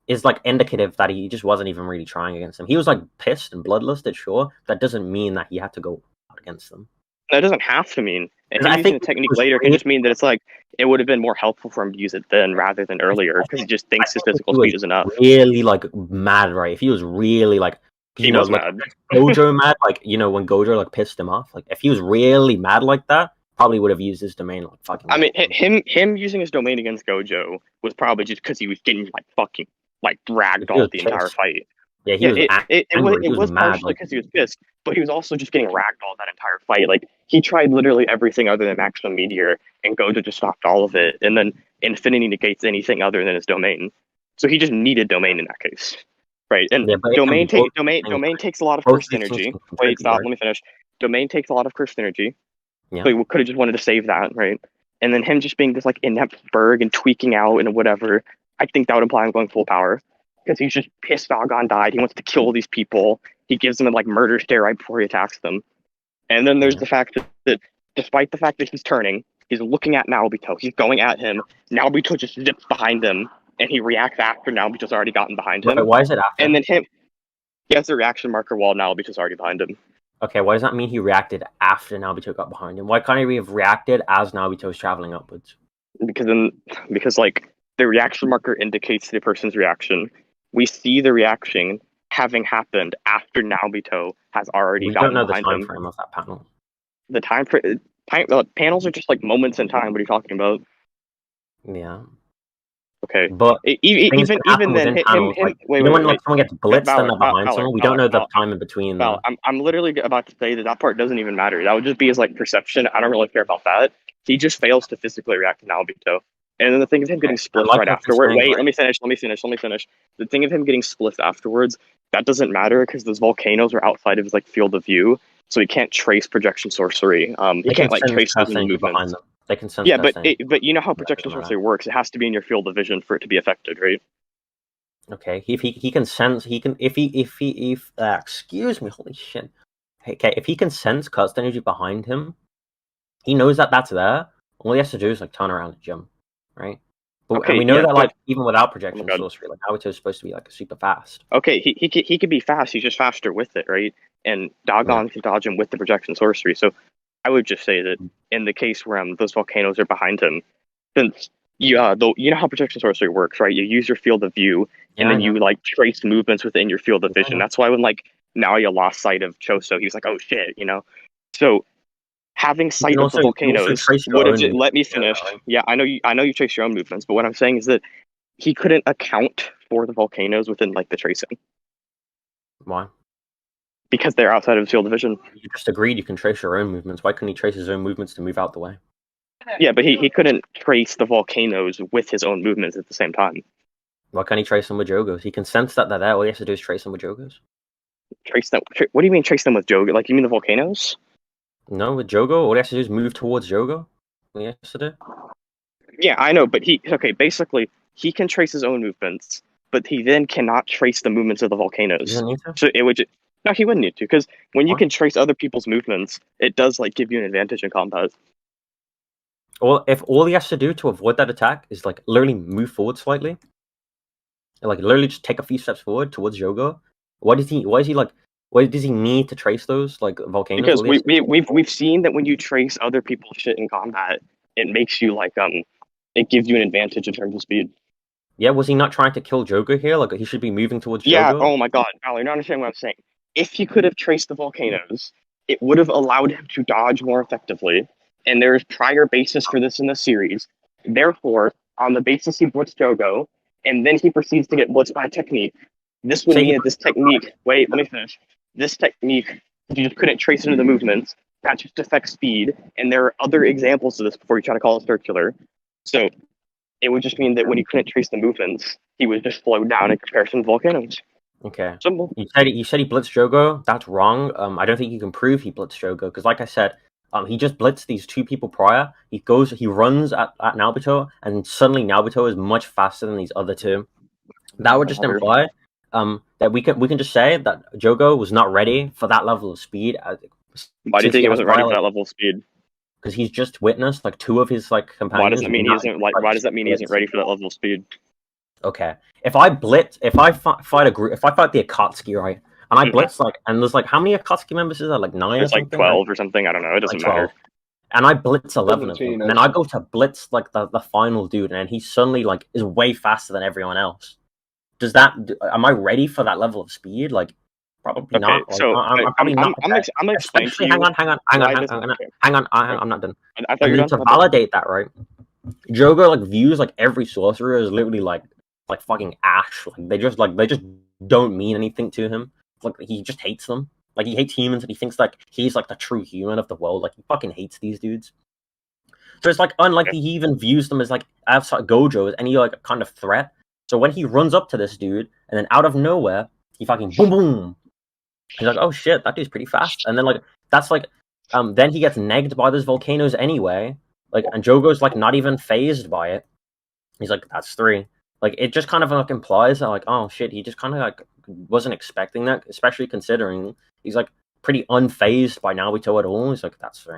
is like indicative that he just wasn't even really trying against him. He was like pissed and bloodlusted, sure. That doesn't mean that he had to go out against them. That doesn't have to mean. And him using the technique later can just mean that it's like it would have been more helpful for him to use it then rather than earlier because he just thinks his physical speed is enough. Really like mad, right? If he was really like he was mad. Gojo mad, like when Gojo like pissed him off, like if he was really mad like that, probably would have used his domain like fucking. I mean, him using his domain against Gojo was probably just because he was getting like fucking like dragged all the entire fight. Yeah, it was partially because he was pissed, but he was also just getting ragdolled that entire fight. Like he tried literally everything other than maximum meteor, and Gojo just stopped all of it. And then infinity negates anything other than his domain, so he just needed domain in that case, right? And domain takes a lot of cursed energy. Wait, stop. Let me finish. Domain takes a lot of cursed energy. Yeah. So he could have just wanted to save that, right? And then him just being this like inept Berg and tweaking out and whatever. I think that would imply him going full power. Because he's just pissed Dagon died. He wants to kill these people. He gives them a like murder stare right before he attacks them. And then there's the fact that despite the fact that he's turning, he's looking at Naobito. He's going at him. Naobito just zips behind him, and he reacts after Naobito's already gotten behind him. Why is it after? And then him. He has the reaction marker while Naobito's already behind him. Okay, why does that mean he reacted after Naobito got behind him? Why can't he have reacted as Naobito was traveling upwards? Because like the reaction marker indicates the person's reaction. We see the reaction having happened after Naobito has already We don't gotten know the behind time him. frame of that panel. The panels are just like moments in time. What are you talking about? Yeah. Okay, But things can happen even then, within panels. Like, wait, you know when wait. someone gets blitzed Valor, and they're behind Valor, someone, we don't Valor, know the Valor, time in between. Valor, I'm literally about to say that part doesn't even matter. That would just be his like perception. I don't really care about that. He just fails to physically react to Naobito. And then the thing of him getting split like right what you're afterward. saying, Wait, right? let me finish. The thing of him getting split afterwards, that doesn't matter because those volcanoes are outside of his like field of view, so he can't trace projection sorcery. He They can can't like sense trace those cursed energy behind movements. them. They can sense Yeah, cursed energy. but you know how That projection doesn't matter. sorcery works. It has to be in your field of vision for it to be affected, right? Okay, if he can sense, he can if excuse me, holy shit. Okay, if he can sense cursed energy behind him, he knows that that's there. All he has to do is like turn around and jump, right? But, Okay, and we know yeah, that but even without oh my projection god. sorcery, like Naruto is supposed to be like super fast. Okay, he could be fast. He's just faster with it, right? And Dagon can dodge him with the projection sorcery. So I would just say that in the case where those volcanoes are behind him, since you know how projection sorcery works, right? You use your field of view, and then you like trace movements within your field of vision. That's why when like now you lost sight of Choso, he's like, oh shit, you know. So having sight of the volcanoes would have let me finish. Yeah, I know you trace your own movements, but what I'm saying is that he couldn't account for the volcanoes within like the tracing. Why? Because they're outside of his field of vision. You just agreed you can trace your own movements. Why couldn't he trace his own movements to move out the way? Yeah, but he couldn't trace the volcanoes with his own movements at the same time. Why can't he trace them with Jogos? He can sense that they're there. All he has to do is trace them with Jogos. Trace them? What do you mean trace them with Jogo? Like, you mean the volcanoes? No, with Jogo, all he has to do is move towards Jogo. All he has to do. Yeah, I know, but basically, he can trace his own movements, but he then cannot trace the movements of the volcanoes. He doesn't need to? So it would no, he wouldn't need to, because when you can trace other people's movements, it does like give you an advantage in combat. Or if all he has to do to avoid that attack is like literally move forward slightly, like literally just take a few steps forward towards Jogo. Why does he need to trace those like volcanoes? Because we've seen that when you trace other people's shit in combat, it makes you like it gives you an advantage in terms of speed. Yeah, was he not trying to kill Jogo here? Like he should be moving towards Yeah, Jogo. oh my god, Al, you're not understanding what I'm saying. If he could have traced the volcanoes, it would have allowed him to dodge more effectively, and there is prior basis for this in the series. Therefore, on the basis he blitzed Jogo, and then he proceeds to get blitzed by a technique, this would mean that this technique, wait, let me finish. This technique, you just couldn't trace into the movements, that just affects speed, and there are other examples of this before you try to call it circular. So it would just mean that when he couldn't trace the movements, he was just slowed down in comparison to volcanoes. Okay. Simple. You said he blitzed Jogo. That's wrong. I don't think you can prove he blitzed Jogo because, like I said, he just blitzed these two people prior. He runs at Naobito, and suddenly Naobito is much faster than these other two. That would just imply that we can just say that Jogo was not ready for that level of speed. Why do you think he wasn't ready for that level of speed? Because he's just witnessed like two of his like companions. Why does that mean he isn't like? Why does that mean he isn't ready for that level of speed? Okay, if I fight a group, if I fight the Akatsuki, right, and I blitz and there's like how many Akatsuki members is there? Like 9 There's or something? Like 12 or something. I don't know. It doesn't matter. And I blitz 11 of them, and then I go to blitz like the final dude, and he suddenly like is way faster than everyone else. Am I ready for that level of speed? Like, probably not. Like, so I'm probably not. I'm explaining to you. Hang on. I'm not done. I thought you were done. To validate that, right? Jogo like views like every sorcerer as literally like fucking ash. Like they just don't mean anything to him. Like he just hates them. Like he hates humans, and he thinks like he's like the true human of the world. Like he fucking hates these dudes. So it's like unlikely he even views them as like outside Gojo as any like kind of threat. So when he runs up to this dude, and then out of nowhere, he fucking boom boom. He's like, oh shit, that dude's pretty fast. And then like that's like then he gets negged by those volcanoes anyway. Like and Jogo's like not even phased by it. He's like, that's 3. Like it just kind of like implies that like, oh shit, he just kind of like wasn't expecting that, especially considering he's like pretty unfazed by Naruto at all. He's like, that's 3.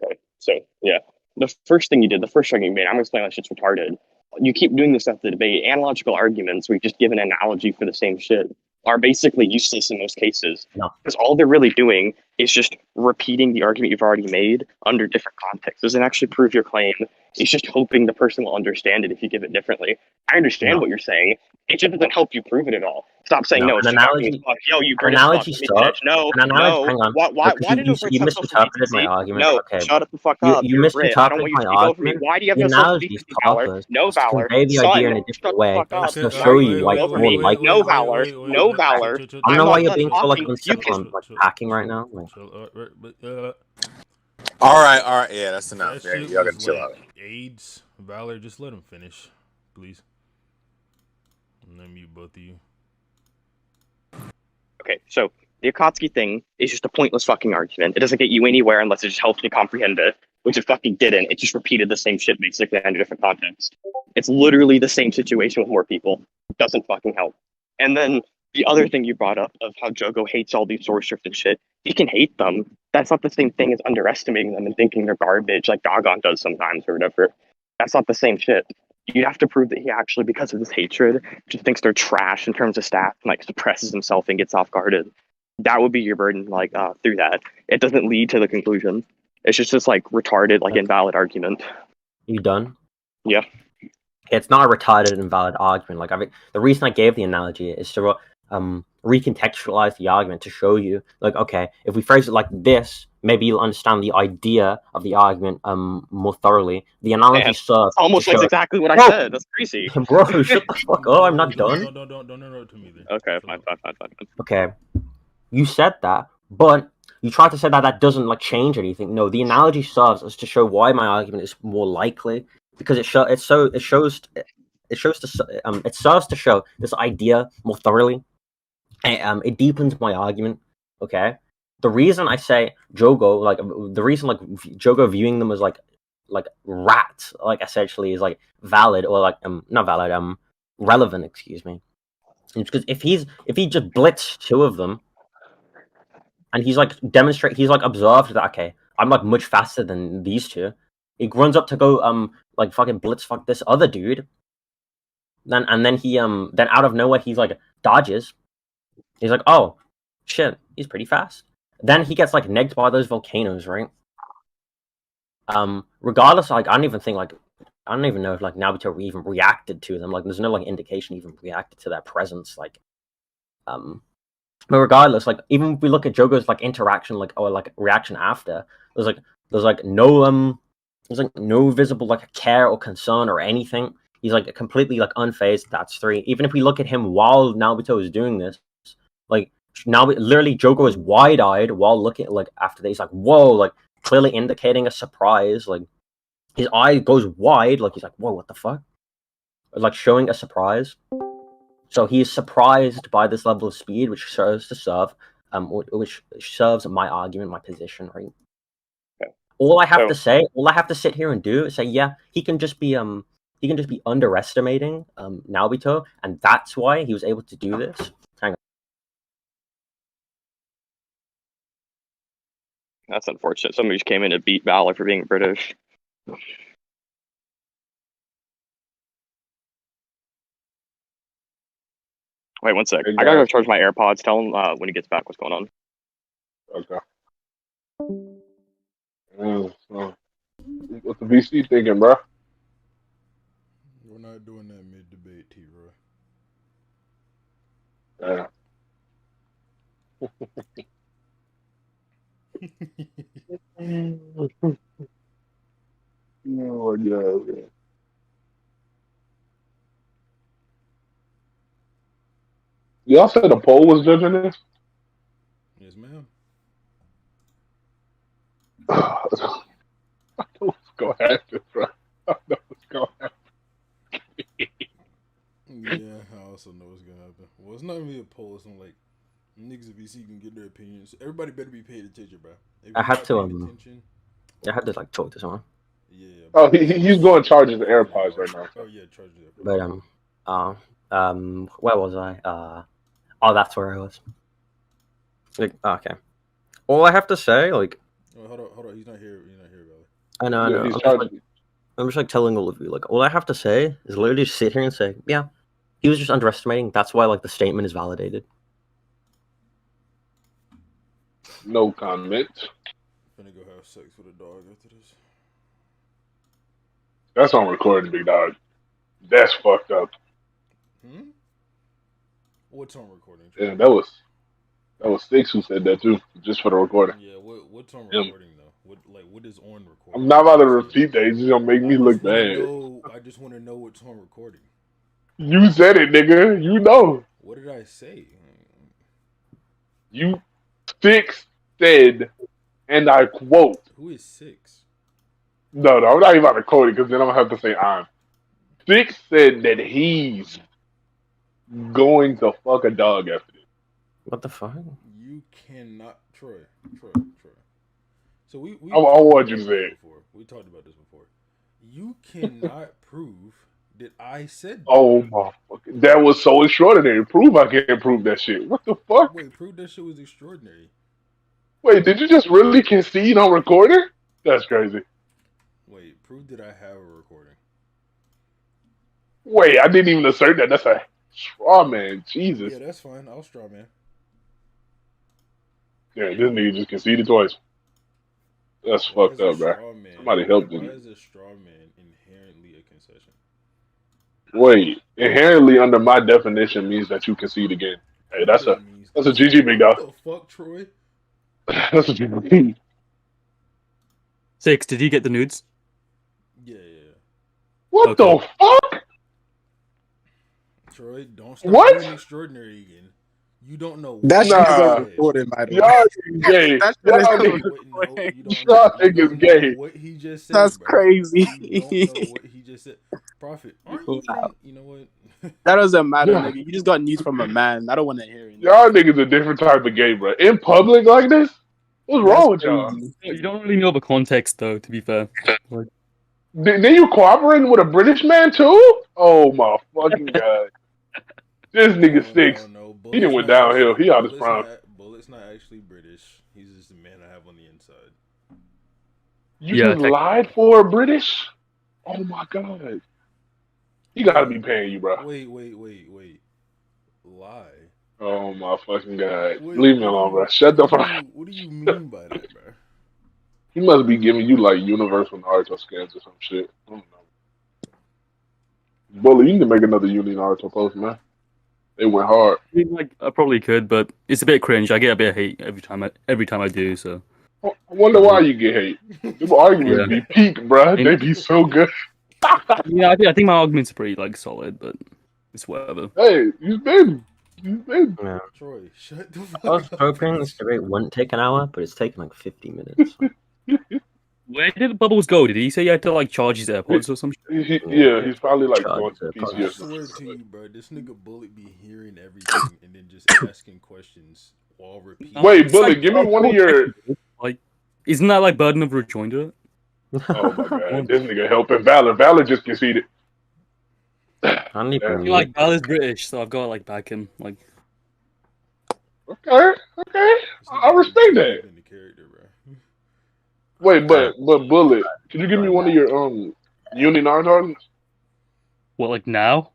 Okay, so yeah, the first thing you did, the first thing you made, I'm gonna explain that shit's retarded. You keep doing this at the debate, analogical arguments. We just give an analogy for the same shit. are basically useless in most cases. No. Because all they're really doing is just repeating the argument you've already made under different contexts. Doesn't actually prove your claim. It's just hoping the person will understand it if you give it differently. I understand what you're saying. It just doesn't help you prove it at all. Stop saying no. It's shocking as fuck. Yo, you British fuck. Let me finish. No. Hang on. Why do no Brits you have social misinterpreted my decency? argument. No, Okay. shut up the fuck up. You You're a Brit. I don't misinterpreted want you to my speak over me. argument. Why do you have The no social analogy is decency, Valor? purpose. No, Just to Valor. convey the idea in a Shut different the way. fuck up. Just to show you why it's more likely. No, Valor. No, Valor. I don't I'm know why not you're done being so like talking. You uncivil can. and like hacking right now. Like, All right. Yeah, that's enough. That shit Y'all gotta was chill like out. AIDS. Valor, just let him finish, please. And then mute both of you. Okay, so the Akatsuki thing is just a pointless fucking argument. It doesn't get you anywhere unless it just helps you comprehend it, which it fucking didn't. It just repeated the same shit basically under different context. It's literally the same situation with more people. It doesn't fucking help. And then the other thing you brought up of how Jogo hates all these source drift and shit, he can hate them. That's not the same thing as underestimating them and thinking they're garbage like Dagon does sometimes or whatever. That's not the same shit. You'd have to prove that he actually, because of this hatred, just thinks they're trash in terms of stats and like suppresses himself and gets off guarded. That would be your burden, like through that. It doesn't lead to the conclusion. It's just this like retarded, like invalid argument. you done? Yeah. It's not a retarded, invalid argument. Like, I mean, the reason I gave the analogy is to recontextualize the argument to show you, like, okay, if we phrase it like this, maybe you'll understand the idea of the argument more thoroughly. The analogy serves almost like exactly what I said. That's crazy. Bro, shut the fuck up. I'm not done. Don't interrupt me there. Okay, fine. Okay, you said that, but you tried to say that that doesn't like change anything. No, the analogy serves as to show why my argument is more likely, because it serves to show this idea more thoroughly. It deepens my argument. Okay, the reason I say Jogo, like the reason like Jogo viewing them as like rats, like essentially is like valid or like not valid, relevant. Excuse me. It's because if he just blitzed two of them, and he's like observed that, okay, I'm like much faster than these two. He runs up to go like fucking blitz fuck this other dude. Then he then out of nowhere he's like dodges. He's like, oh shit, he's pretty fast. Then he gets like negged by those volcanoes, right? Regardless, like I don't even know if like Naruto even reacted to them. Like there's no like indication he even reacted to their presence. Like but regardless, like even if we look at Jogo's like interaction, like or like reaction after, there's no visible like care or concern or anything. He's like completely like unfazed. That's 3. Even if we look at him while Naruto is doing this, like now literally Jogo is wide-eyed while looking like after this. He's like, whoa, like clearly indicating a surprise. Like his eye goes wide, like he's like, whoa, what the fuck? Like showing a surprise. So he is surprised by this level of speed, which serves my argument, my position, right? Okay. All I have to sit here and do is say, yeah, he can just be underestimating Naruto, and that's why he was able to do this. Hang on. That's unfortunate. Somebody just came in to beat Valor for being British. Wait 1 sec. I gotta go charge my AirPods. Tell him when he gets back what's going on. Okay. What's the VC thinking, bro? We're not doing that mid-debate, T-Roy. Yeah. Oh my God, man. Y'all said a poll was judging this? Yes, ma'am. I know what's going to happen, bro. I know what's going to happen. Yeah, I also know what's going to happen. Well, it's not going to be a poll. It's not like niggas at VC can get their opinions. Everybody better be paid attention, bro. I had to like talk to someone. Yeah. Oh, he's going to charge his AirPods right now. Oh yeah, charge the AirPods. But where was I? Oh, that's where I was. Like, okay. All I have to say, like, oh, hold on. He's not here, Valley. I know. I'm just like telling all of you, like, all I have to say is literally just sit here and say, yeah, he was just underestimating. That's why like the statement is validated. No comment. Finna go have sex with a dog after this. That's on recording, big dog. That's fucked up. What's on recording? Yeah, that was Six who said that too, just for the recording. Yeah, what's on recording though? What is on recording? I'm not about to repeat that. It's just gonna make me look bad. I just want to know what's on recording. You said it, nigga. You know. What did I say? You Six said, and I quote. Who is Six? No, I'm not even about to quote it because then I'm gonna have to say I'm. Six said that he's going to fuck a dog after this. What the fuck? You cannot, Troy. So we I want you to say it. We talked about this before. You cannot prove that I said that. Oh my fucking, that was so extraordinary. Prove I can't prove that shit. What the fuck? Wait, prove that shit was extraordinary. Wait, did you just really concede on recording? That's crazy. Wait, prove that I have a recording. Wait, I didn't even assert that. That's a straw man. Jesus. Yeah, that's fine. I'll straw man. Yeah, this nigga just conceded twice. That's fucked up, bro. Somebody help him. Why is a straw man inherently a concession? Wait, inherently under my definition means that you concede again. Hey, that's a GG, big dog. What the fuck, Troy? That's a GG. Six, did you get the nudes? Yeah. What the fuck? Troy, don't start doing extraordinary again. You don't know what That's recording, by the way. Y'all gay. Y'all niggas gay. What he just said. That's bro. crazy. You don't know what he just said. Prophet, aren't you from, you know what? That doesn't matter, nigga. You just got news from a man. I don't want to hear it. Y'all niggas a different type of gay, bro. In public like this? What's wrong with y'all? You don't really know the context, though, to be fair. Like, Then you cooperating with a British man, too? Oh, my fucking God. This nigga Six. No. He done went downhill. He out his prime. Bullet's not actually British. He's just the man I have on the inside. You just lied for a British? Oh, my God. He gotta be paying you, bro. Wait. Lie? Oh, my fucking God. Leave me alone, bro. Shut the fuck up. What do you mean by that, bro? He must be giving you, like, Universal Naruto scans or some shit. I don't know. Bullet, you need to make another Uni Naruto post, man. It went hard. I mean, like, I probably could, but it's a bit cringe. I get a bit of hate every time I do. So I wonder why you get hate. Them arguments be peak, bruh. They be so good. Yeah, I think my arguments are pretty like solid, but it's whatever. Hey, you've been. Yeah. Troy, shut the fuck I was up. hoping this debate wouldn't take an hour, but it's taken like 50 minutes. Where did Bubblez go? Did he say he had to like charge his AirPods or something? Yeah, he's probably like going to PC I or swear something. to you, bro, this nigga Bullet be hearing everything and then just asking questions while repeating. Wait, Bullet, give me one of your. Like, isn't that like burden of rejoinder? Oh my God, this nigga helping Valor. Valor just conceded. I don't even You're like Valor's British, so I've got to like back him. Like, okay, I respect that. Wait, but Bullet, could you give me one of your Uni Naruto? what, like now?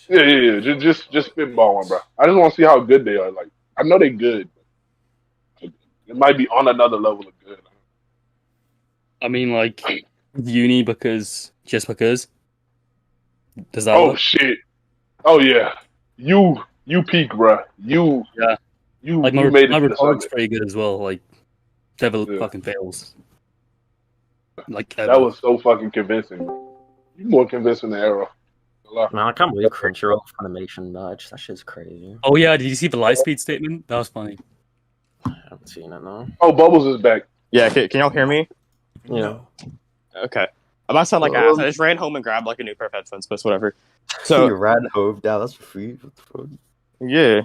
Yeah. Just spitball one, bro. I just want to see how good they are. Like, I know they good. It might be on another level of good. I mean, like Uni because. Does that? Oh work? shit! Oh yeah, you peak, bro. You like you my made it to the rhetoric's summit. pretty good as well. Like, devil fucking fails. Like that was so fucking convincing. You more convincing than Arrow. Man, I can't believe Crunchyroll Funimation badge. That shit's crazy. Oh yeah, did you see the Lightspeed statement? That was funny. I haven't seen it now. Oh, Bubblez is back. Yeah, can y'all hear me? Yeah. Okay. I might sound like ass. I just ran home and grabbed like a new pair of headphones, but whatever. So you ran home down. That's free. What the fuck? Yeah.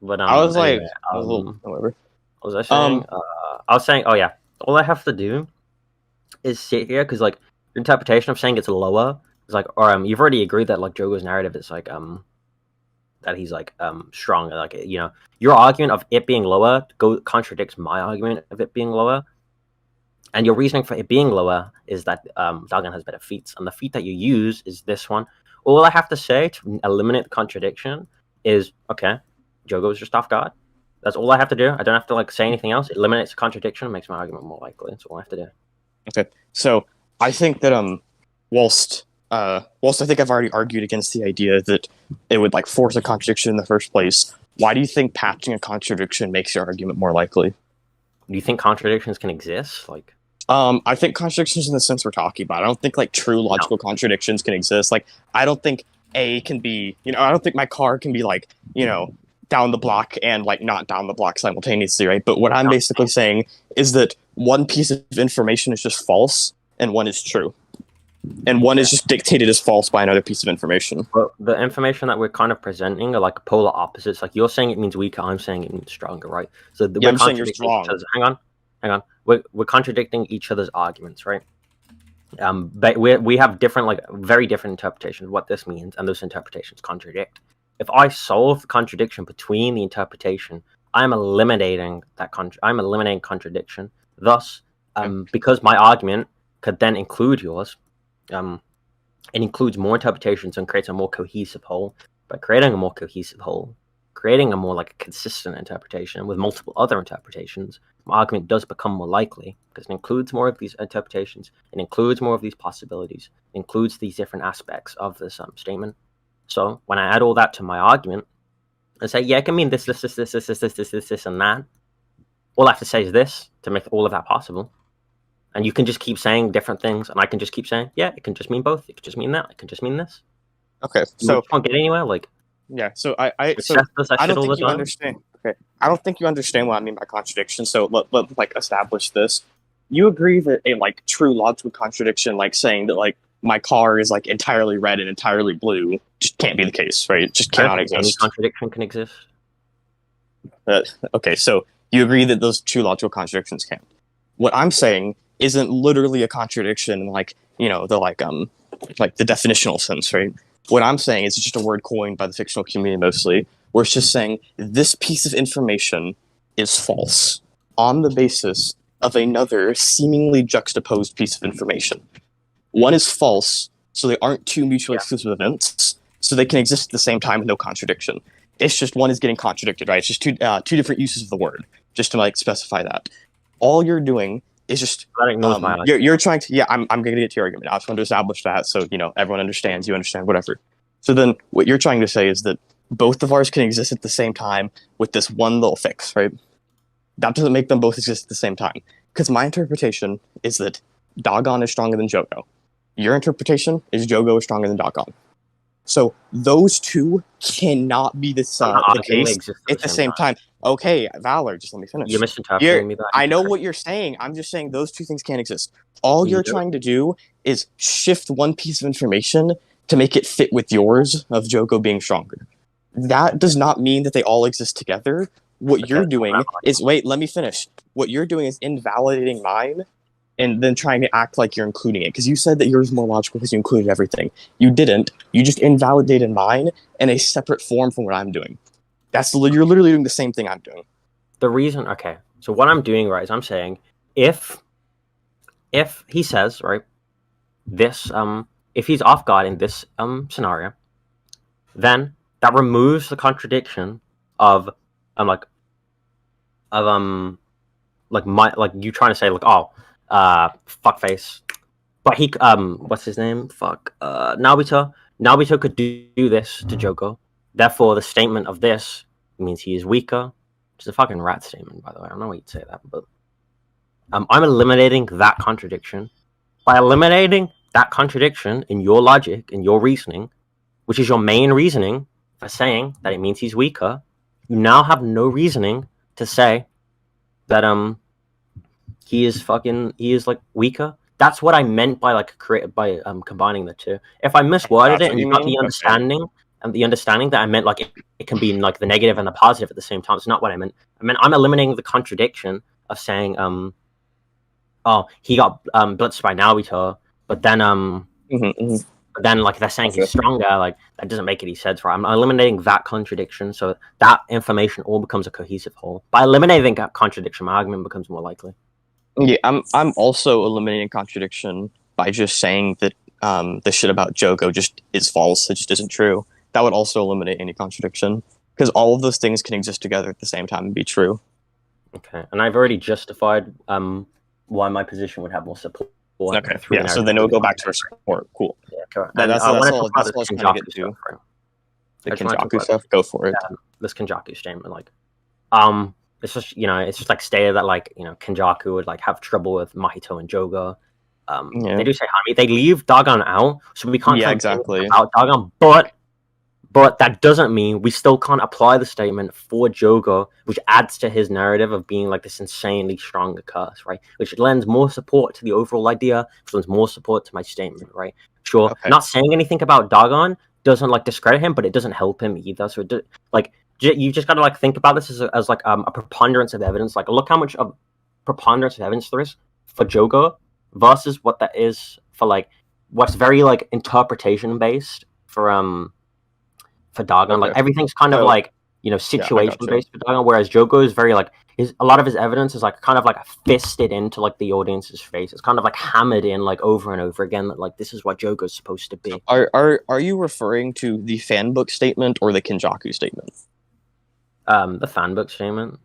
But I was like, anyway, I was a little, whatever. What was I saying? I was saying, oh yeah, all I have to do is sit here because like your interpretation of saying it's lower is like, or you've already agreed that like Jogo's narrative is like that he's like strong, like you know your argument of it being lower contradicts my argument of it being lower. And your reasoning for it being lower is that Dagon has better feats, and the feat that you use is this one. All I have to say to eliminate the contradiction is, okay, Jogo is just off guard. That's all I have to do. I don't have to like say anything else. It eliminates a contradiction, makes my argument more likely. That's all I have to do. Okay, so I think that whilst I think I've already argued against the idea that it would like force a contradiction in the first place, why do you think patching a contradiction makes your argument more likely? Do you think contradictions can exist? Like, I think contradictions in the sense we're talking about. I don't think like true logical contradictions can exist. Like, I don't think A can be, I don't think my car can be like, down the block and like not down the block simultaneously, right? But what I'm basically saying is that one piece of information is just false and one is true. And one is just dictated as false by another piece of information. But the information that we're kind of presenting are like polar opposites. Like you're saying it means weaker, I'm saying it means stronger, right? So we're I'm saying you're wrong. Hang on. We're contradicting each other's arguments, right? But we have different, like very different interpretations of what this means, and those interpretations contradict. If I solve the contradiction between the interpretation, I'm eliminating that I'm eliminating contradiction. Thus, because my argument could then include yours, it includes more interpretations and creates a more cohesive whole. By creating a more cohesive whole, creating a more like consistent interpretation with multiple other interpretations, my argument does become more likely because it includes more of these interpretations, it includes more of these possibilities, it includes these different aspects of this statement. So when I add all that to my argument and say, yeah, it can mean this, and that, all I have to say is this to make all of that possible. And you can just keep saying different things, and I can just keep saying, yeah, it can just mean both. It can just mean that. It can just mean this. Okay, so you can't get anywhere. Like, yeah. So I don't think you understand. Okay, I don't think you understand what I mean by contradiction. So let like establish this. You agree that a like true logical contradiction, like saying that like my car is like entirely red and entirely blue, just can't be the case, right? It just cannot exist. Any contradiction can exist. Okay, so you agree that those true logical contradictions can't. What I'm saying isn't literally a contradiction in like, the like the definitional sense, right? What I'm saying is just a word coined by the fictional community mostly, where it's just saying this piece of information is false on the basis of another seemingly juxtaposed piece of information. One is false, so they aren't two mutually exclusive events, so they can exist at the same time with no contradiction. It's just one is getting contradicted, right? It's just two different uses of the word, just to like specify that. All you're doing is just you're trying to I'm going to get to your argument. I just want to establish that so everyone understands, you understand, whatever. So then what you're trying to say is that both of ours can exist at the same time with this one little fix, right? That doesn't make them both exist at the same time, because my interpretation is that Dagon is stronger than Jogo. Your interpretation is Jogo is stronger than Dagon. So those two cannot be the case at the same time. Okay, Valor, just let me finish. You're misinterpreting me. I know what you're saying. I'm just saying those two things can't exist. All you're trying to do is shift one piece of information to make it fit with yours of Jogo being stronger. That does not mean that they all exist together. What you're doing is, wait, let me finish. What you're doing is invalidating mine and then trying to act like you're including it. Because you said that yours is more logical because you included everything. You didn't. You just invalidated mine in a separate form from what I'm doing. You're literally doing the same thing I'm doing. The reason, okay, so what I'm doing, right, is I'm saying if he says, right, this, if he's off guard in this scenario, then that removes the contradiction of you trying to say like, fuckface, but he what's his name? Naruto could do this to Jogo. Therefore, the statement of this means he is weaker. Which is a fucking rat statement, by the way. I don't know why you'd say that, but I'm eliminating that contradiction. By eliminating that contradiction in your logic, in your reasoning, which is your main reasoning for saying that it means he's weaker, you now have no reasoning to say that he is like weaker. That's what I meant by combining the two. If I misworded it and you got the understanding and the understanding that I meant like it can be in like the negative and the positive at the same time, it's not what I meant. I meant I'm eliminating the contradiction of saying he got blitzed by Naruto, but then but then like they're saying he's stronger, like that doesn't make any sense, right? I'm eliminating that contradiction so that information all becomes a cohesive whole. By eliminating that contradiction, my argument becomes more likely. Yeah, I'm also eliminating contradiction by just saying that the shit about Jogo just is false. It just isn't true. That would also eliminate any contradiction. because all of those things can exist together at the same time and be true. Okay, and I've already justified why my position would have more support. Okay, yeah, so then it'll go back to our support. Cool. Yeah, correct. That's all I was trying to get to. The Kenjaku stuff, go for it. This Kenjaku statement, like, it's just it's just like stated that like Kenjaku would like have trouble with Mahito and Jogo. They do say Hami. They leave Dagon out, so we can't exactly about Dagon. But that doesn't mean we still can't apply the statement for Jogo, which adds to his narrative of being like this insanely strong curse, right? Which lends more support to the overall idea, which lends more support to my statement, right? Sure, not saying anything about Dagon doesn't like discredit him, but it doesn't help him either. So you just gotta like think about this as like a preponderance of evidence. Like, look how much of preponderance of evidence there is for Jogo versus what that is for like what's very like interpretation based for Dagon. Like everything's kind of like situation based for Dagon, whereas Jogo is very like a lot of his evidence is like kind of like fisted into like the audience's face. It's kind of like hammered in like over and over again that like this is what Jogo's supposed to be. Are you referring to the fanbook statement or the Kenjaku statement? The fanbook statement.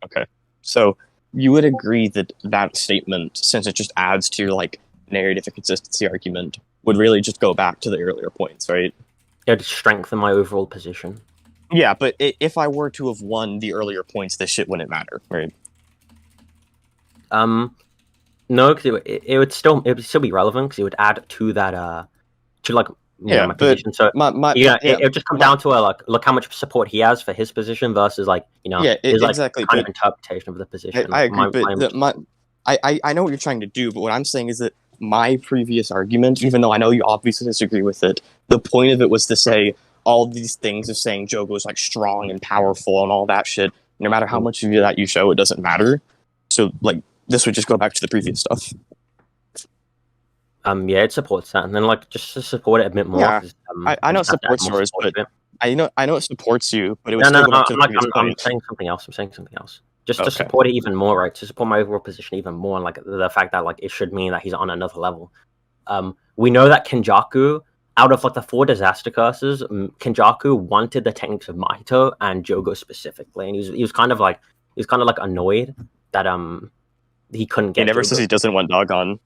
Okay, so you would agree that that statement, since it just adds to your like narrative and consistency argument, would really just go back to the earlier points, right? It would strengthen my overall position. Yeah, but if I were to have won the earlier points, this shit wouldn't matter, right? No, because it would still be relevant because it would add to that to like my position. So it would just come down to like look how much support he has for his position versus like his like exactly kind of interpretation of the position. I agree, but I know what you're trying to do, but what I'm saying is that my previous argument, even though I know you obviously disagree with it, the point of it was to say all these things of saying Jogo is like strong and powerful and all that shit. No matter how much of that you show, it doesn't matter. So like this would just go back to the previous stuff. Yeah, it supports that, and then like just to support it a bit more. Yeah, I know it supports yours, but I know it supports you, but it was still go back to the previous I'm saying something else. I'm saying something else. Just to support it even more, right? To support my overall position even more, and like the fact that like it should mean that he's on another level. We know that Kenjaku, out of like the 4 disaster curses, Kenjaku wanted the techniques of Mahito and Jogo specifically, and he was kind of like annoyed that he couldn't get. He never Jogo. says he doesn't want Dagon.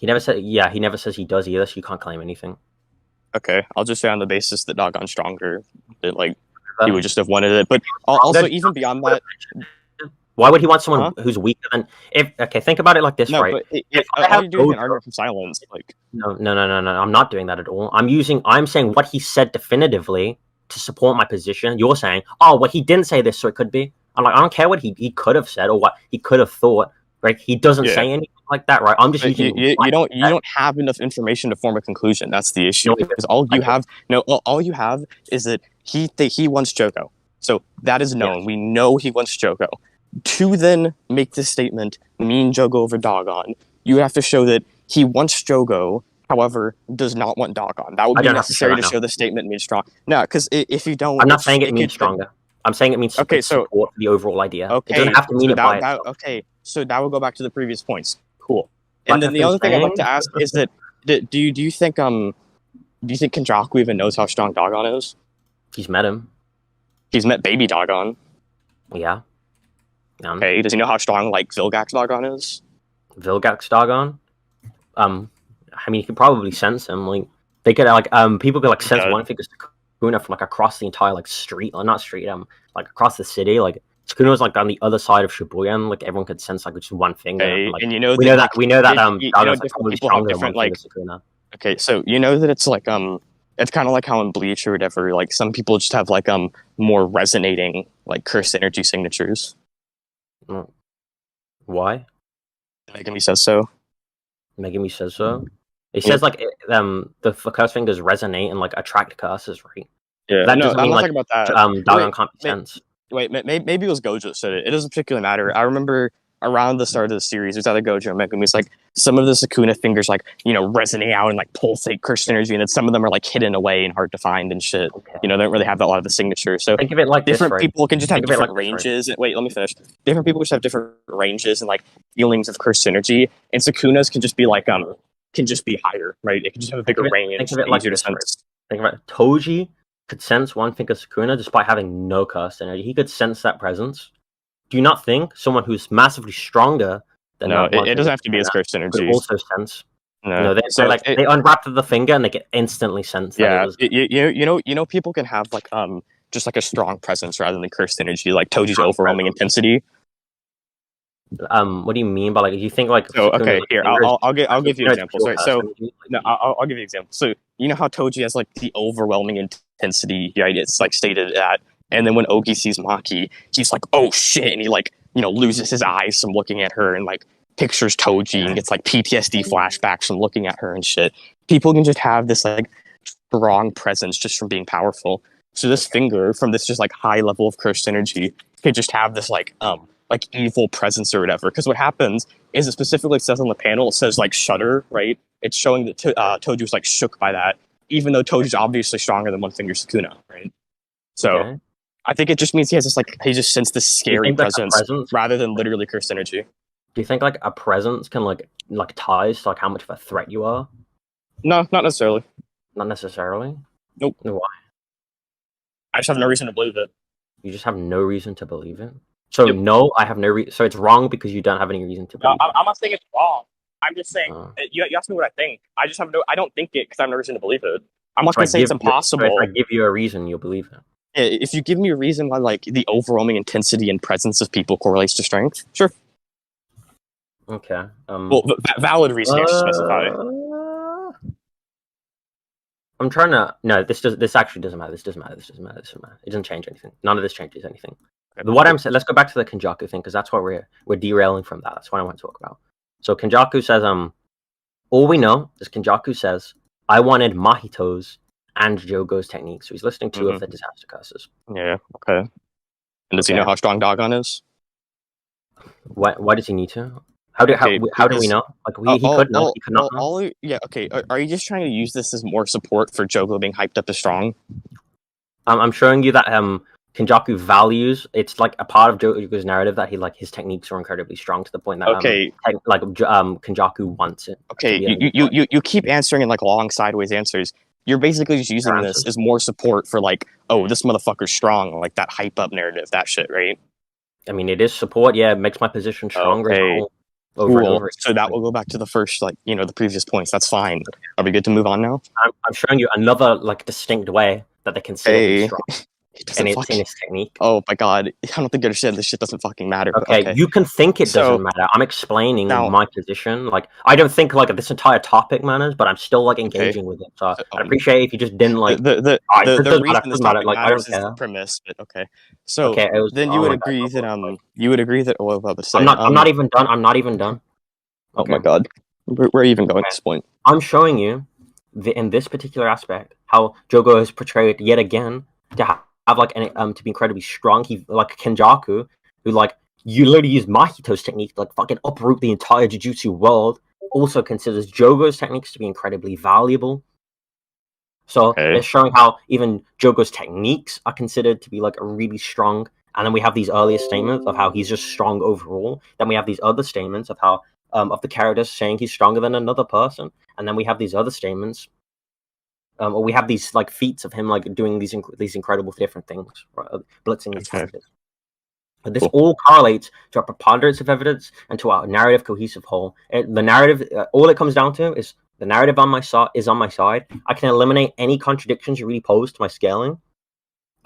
He never said. Yeah, he never says he does either. So you can't claim anything. Okay, I'll just say on the basis that Dagon's stronger, that like he would just have wanted it. But also, even beyond that. Why would he want someone who's weaker than? Think about it like this, right? But all you're doing is an argument from silence. Like no. I'm not doing that at all. I'm saying what he said definitively to support my position. You're saying, oh, well, he didn't say this, so it could be. I'm like, I don't care what he could have said or what he could have thought. Right? He doesn't say anything like that, right? I'm just using. You don't have enough information to form a conclusion. That's the issue. Because all you have is that he wants Jogo. So that is known. Yes. We know he wants Jogo. To then make this statement mean Jogo over Dagon, you have to show that he wants Jogo, however, does not want Dagon. That would be necessary to show the statement means strong. No, because if you don't... I'm not saying it means stronger. I'm saying it means support for the overall idea. Okay, it doesn't have to mean okay, so that will go back to the previous points. Cool. And then the other thing I'd like to ask is that, do you think Kenjaku even knows how strong Dagon is? He's met him. He's met baby Dagon. Yeah. Okay, does he know how strong like Vilgax Dagon is? Vilgax Dagon? I mean, you could probably sense him. Like they could like people could like sense one figure Sukuna from like across the entire like street, or not street, like across the city. Like Sukuna was like on the other side of Shibuya, and like everyone could sense like just one finger. Okay, like, and you know we know that Dagon's like, probably stronger than one like Sukuna. Okay, so you know that it's like it's kind of like how in Bleach or whatever, like some people just have like more resonating like curse energy signatures. Why? Megami says so. Megami says so. He says like the curse fingers resonate and like attract curses, right? Yeah, that doesn't mean like about that. Dagon can't be sensed. Wait, maybe it was Gojo said it. It doesn't particularly matter. I remember around the start of the series, it was either Gojo or Megami. It's like some of the Sukuna fingers like resonate out and like pulsate curse energy, and then some of them are like hidden away and hard to find and shit. Okay. They don't really have a lot of the signatures. So think of it like different people can just have different ranges. Wait, let me finish. Different people just have different ranges and like feelings of curse energy, and Sukuna's can just be like can just be higher, right? It can just have a bigger range. Think of it like this. Think about it. Toji could sense one finger Sukuna despite having no cursed energy. He could sense that presence. Do you not think someone who's massively stronger than No, that it doesn't have to be his cursed could energy. also sense? No, they unwrapped the finger and they can instantly sense that it was. You know, people can have like just like a strong presence rather than cursed energy, like Toji's overwhelming intensity. What do you mean by like? Do you think like? So Sukuna, okay, like, here I'll give you examples. Right, so energy? no, I'll give you examples. So you know how Toji has like the overwhelming intensity, right? It's like stated at, and then when Ogi sees Maki, he's like, oh shit, and he like loses his eyes from looking at her and like pictures Toji and gets like PTSD flashbacks from looking at her and shit. People can just have this like strong presence just from being powerful. So this finger from this just like high level of cursed energy could just have this like evil presence or whatever. Because what happens is it specifically says on the panel, it says like shudder, right? It's showing that Toji was like shook by that, even though Toji's obviously stronger than One Finger Sukuna, right? So I think it just means he has this like he just sensed this scary presence rather than literally cursed energy. Do you think like a presence can like ties to like how much of a threat you are? No, not necessarily. Not necessarily. Nope. Why? I just have no reason to believe it. You just have no reason to believe it. So no, I have no reason. So it's wrong because you don't have any reason to believe it. I'm not saying it's wrong. I'm just saying you asked me what I think. I just have I don't think it because I have no reason to believe it. I'm not going to say it's impossible. If I give you a reason, you'll believe it. If you give me a reason why like the overwhelming intensity and presence of people correlates to strength, sure. Okay. Well, valid reason to specify. I'm trying to. No, this actually doesn't matter. This doesn't matter. It doesn't change anything. None of this changes anything. Okay. What I'm saying. Let's go back to the Kenjaku thing because that's what we're derailing from that. That's what I want to talk about. So Kenjaku says, all we know is Kenjaku says, I wanted Mahito's and Jogo's techniques. So he's listing two of the disaster curses. Yeah. Okay. And does he know how strong Dagon is? Why does he need to? How do we know? Like he could know. He could not know. Okay. Are you just trying to use this as more support for Jogo being hyped up as strong? I'm showing you that Kenjaku values. It's like a part of Jogo's narrative that his techniques are incredibly strong to the point that Kenjaku wants it. Okay, you keep answering in like long sideways answers. You're basically just using this as more support for like, oh, this motherfucker's strong, like that hype up narrative, that shit, right? I mean, it is support. Yeah, it makes my position stronger. Okay. Over and over. So that will go back to the first, like, the previous points. That's fine. Are we good to move on now? I'm showing you another like distinct way that they can see strong. And it's in his technique. Oh my god, I don't think you understand. This shit doesn't fucking matter. Okay, you can think it doesn't matter. I'm explaining my position. Like, I don't think like this entire topic matters, but I'm still like engaging with it. So I appreciate if you just didn't like the reason this topic matters is the premise. But okay, so then you would agree that you would agree that I'm not even done. I'm not even done. Oh my god, where are you even going at this point? I'm showing you in this particular aspect how Jogo is portrayed yet again to have like to be incredibly strong. He like Kenjaku, who like you literally use Mahito's technique to like fucking uproot the entire Jujutsu world, also considers Jogo's techniques to be incredibly valuable. So it's showing how even Jogo's techniques are considered to be like really strong. And then we have these earlier statements of how he's just strong overall. Then we have these other statements of how of the characters saying he's stronger than another person. And then we have these other statements. Or we have these like feats of him like doing these incredible different things, right? Blitzing these characters. But this all correlates to our preponderance of evidence and to our narrative cohesive whole. The narrative, all it comes down to is the narrative on my side. I can eliminate any contradictions you really pose to my scaling,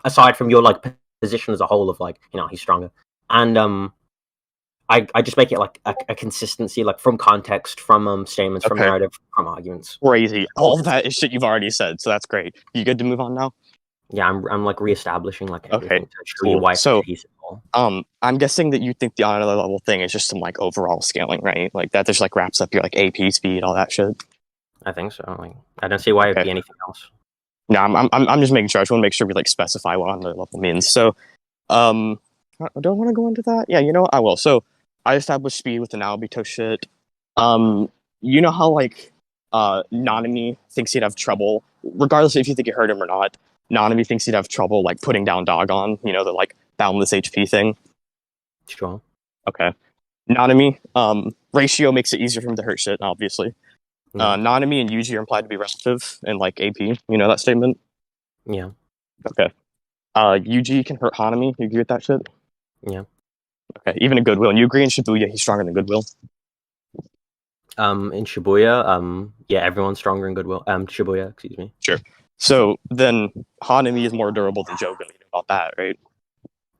aside from your like position as a whole of like he's stronger, and I just make it like a consistency, like from context, from statements, from narrative, from arguments. Crazy. All of that is shit you've already said, so that's great. You good to move on now? Yeah, I'm like reestablishing like everything to show cool. you why. So, I'm guessing that you think the on another level thing is just some like overall scaling, right? Like that just like wraps up your like AP speed, all that shit. I think so. Like, I don't see why it'd be anything else. No, I'm just making sure. I just want to make sure we like specify what on another level means. So, do I want to go into that? Yeah, you know what? I will. So, I established speed with the Naobito shit. You know how like Nanami thinks he'd have trouble, regardless if you think you heard him or not. Nanami thinks he'd have trouble like putting down Dagon. You know, the like boundless HP thing. Sure. Okay. Nanami, ratio makes it easier for him to hurt shit, obviously. Nanami and Yuji are implied to be relative in like AP. You know that statement? Yeah. Okay. UG can hurt Hanami. You agree with that shit? Yeah. Okay. Even in Goodwill. And you agree in Shibuya he's stronger than Goodwill? In Shibuya, yeah, everyone's stronger in Goodwill. Shibuya, excuse me. Sure. So then Hanami is more durable than Jogo. You know about that, right?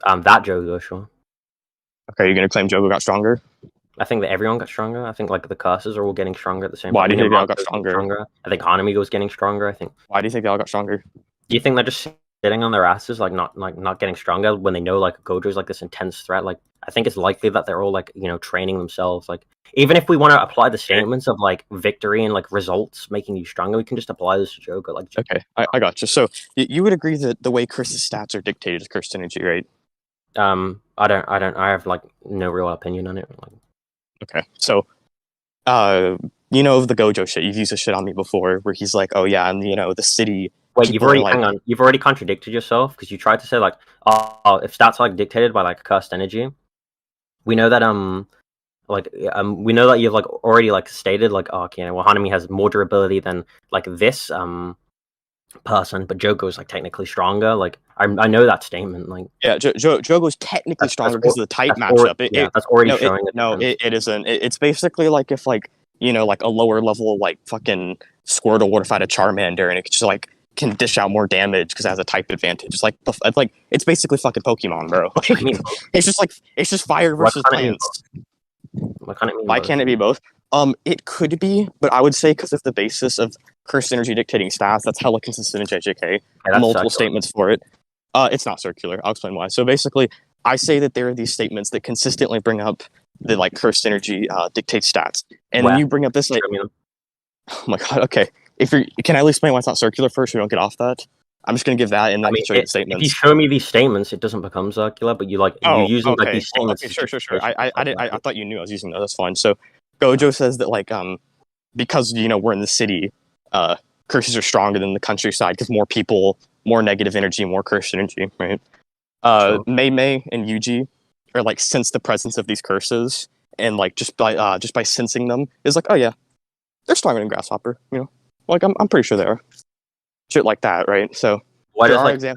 That Jogo, sure. Okay, you're gonna claim Jogo got stronger? I think that everyone got stronger. I think like the curses are all getting stronger at the same Why time. do you think they all got stronger? I think Hanami was getting stronger. I think. Why do you think they all got stronger? Do you think they're just sitting on their asses, like not getting stronger when they know like Gojo's like this intense threat? Like I think it's likely that they're all like training themselves. Like even if we want to apply the statements of like victory and like results making you stronger, we can just apply this to Jogo. Like okay, I got you. So you would agree that the way Curse's stats are dictated is cursed energy, right? I don't. I have like no real opinion on it. Like, okay, so the Gojo shit. You've used this shit on me before, where he's like, "Oh yeah, and the city." Wait, hang on. You've already contradicted yourself because you tried to say like, "Oh, if stats are like dictated by like cursed energy." We know that we know that you've like already like stated like, "Oh, okay, well, Hanami has more durability than like this person, but Jogo is like technically stronger." Like I know that statement. Like yeah, Jogo's technically stronger because of the type matchup. That's already showing. It isn't. It's basically like if like like a lower level like fucking Squirtle would have had a Charmander and it just like can dish out more damage because it has a type advantage. It's basically fucking Pokemon, bro. I mean, it's just fire versus plants. Why can't it be both? It could be, but I would say because of the basis of cursed energy dictating stats, that's hella consistent in JJK. Multiple statements for it. It's not circular. I'll explain why. So basically, I say that there are these statements that consistently bring up the like cursed energy dictates stats, and then you bring up this like, oh my god, okay. Can I at least explain why it's not circular first? So we don't get off that. I'm just gonna give that, and then I can show you the statements. If you show me these statements, it doesn't become circular. But you're using like these statements. Okay, sure. I thought you knew I was using those. That's fine. So Gojo says that like because we're in the city, curses are stronger than the countryside because more people, more negative energy, more cursed energy, right? Mei and Yuji are like sense the presence of these curses, and like just by sensing them is like, oh yeah, they're stronger than Grasshopper, like I'm pretty sure they are. Shit like that, right? So why does like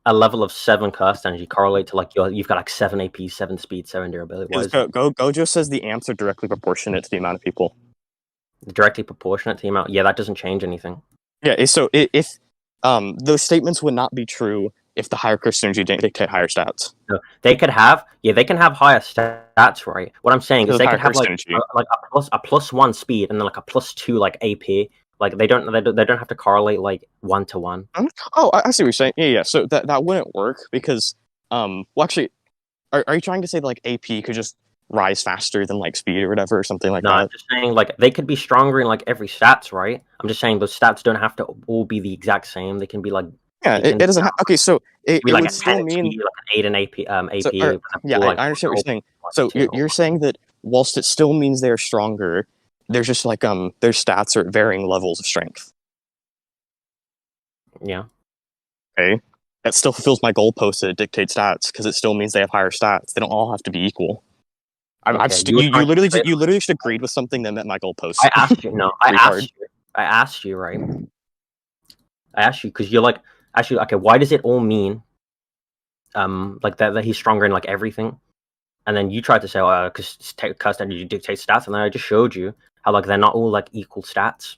a level of 7 cursed energy correlate to like you've got like 7 AP, 7 speed, 7 durability? Gojo says the amps are directly proportionate to the amount of people. Directly proportionate to the amount? Yeah, that doesn't change anything. Yeah, so if those statements would not be true if the higher cursed energy didn't dictate higher stats. No, they can have higher stats, right? What I'm saying is they could have like a +1 speed and then like a +2 like AP. Like they don't have to correlate like 1 to 1. Oh, I see what you're saying. Yeah. So that wouldn't work because well, actually, are you trying to say that, like AP could just rise faster than like speed or whatever or something like that? No, I'm just saying like they could be stronger in like every stats, right? I'm just saying those stats don't have to all be the exact same. They can be like it doesn't have. Okay, so it like would still mean like an 8 in AP. AP. So, I understand what you're saying. So you're saying that whilst it still means they're stronger, there's just like their stats are at varying levels of strength. Yeah. Okay. That still fulfills my goalpost that it dictates stats because it still means they have higher stats. They don't all have to be equal. You literally just agreed with something that met my goalpost. I asked you. No, I asked you, right? I asked you because you're like, actually, okay. Why does it all mean, like that he's stronger in like everything? And then you tried to say, oh, because cursed energy dictates stats, and then I just showed you how like they're not all like equal stats.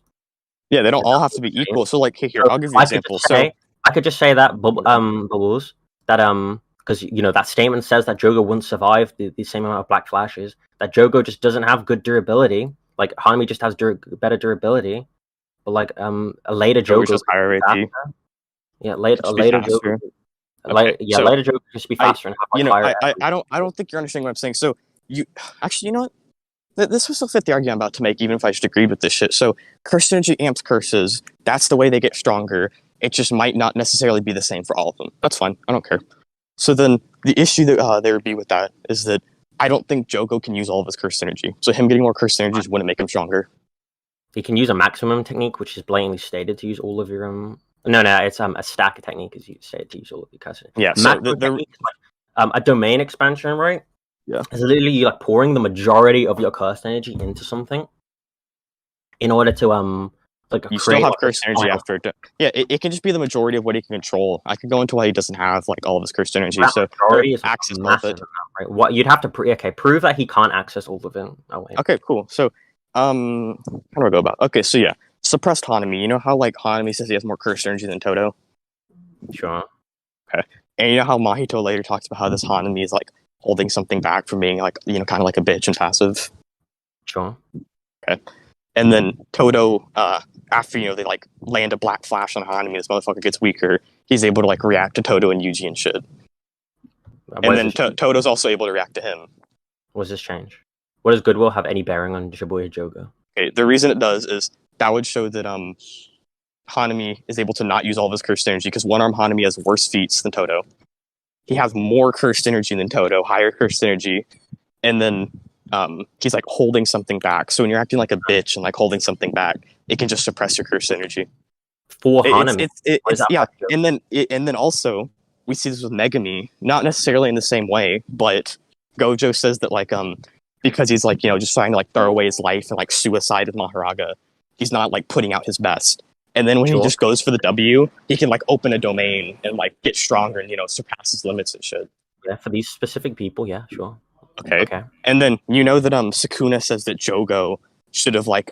Yeah, they don't all have to be equal. So like, here, I'll give you an example. I could just say that Bubblez, that because that statement says that Jogo wouldn't survive the same amount of black flashes. That Jogo just doesn't have good durability. Like Hanami just has better durability, but like a later Jogo higher AP. Yeah, later Jogo. Okay, later Jogo just be faster and have like higher. I don't think you're understanding what I'm saying. So you know what? This will still fit the argument I'm about to make, even if I just agreed with this shit. So cursed energy amps curses. That's the way they get stronger. It just might not necessarily be the same for all of them. That's fine. I don't care. So then the issue that there would be with that is that I don't think Jogo can use all of his cursed energy. So him getting more cursed energies wouldn't make him stronger. He can use a maximum technique, which is blatantly stated to use all of your No, it's a stack technique, as you stated to use all of your cursed energy. Yeah. So technique is like, a domain expansion, right? Yeah. It's literally like pouring the majority of your cursed energy into something in order to Like you still create have like cursed energy final. after. Yeah, it can just be the majority of what he can control. I could go into why he doesn't have like all of his cursed energy. That So majority is access all of massive it. amount, right? What you'd have to prove that he can't access all of it. Oh wait. Okay, cool. So, how do I go about? Okay, so yeah, suppressed Hanami. You know how like Hanami says he has more cursed energy than Toto. Sure. Okay, and you know how Mahito later talks about how this Hanami is like holding something back from being like kind of like a bitch and passive. Sure. Okay, and then Toto, after they like land a black flash on Hanami, this motherfucker gets weaker. He's able to like react to Toto and Yuji and shit. And then Toto's also able to react to him. What does this change? What does Goodwill have any bearing on Shibuya Jogo? Okay, the reason it does is that would show that Hanami is able to not use all of his cursed energy because one-arm Hanami has worse feats than Toto. He has more cursed energy than Toto, higher cursed energy, and then he's like holding something back. So when you're acting like a bitch and like holding something back, it can just suppress your cursed energy. For Hanami, yeah, and then also we see this with Megami, not necessarily in the same way, but Gojo says that like because he's like just trying to like throw away his life and like suicide with Maharaga, he's not like putting out his best. And then when he just goes for the W, he can like open a domain and like get stronger and surpass his limits and shit. Yeah, for these specific people, yeah, sure. Okay. And then that Sukuna says that Jogo should have like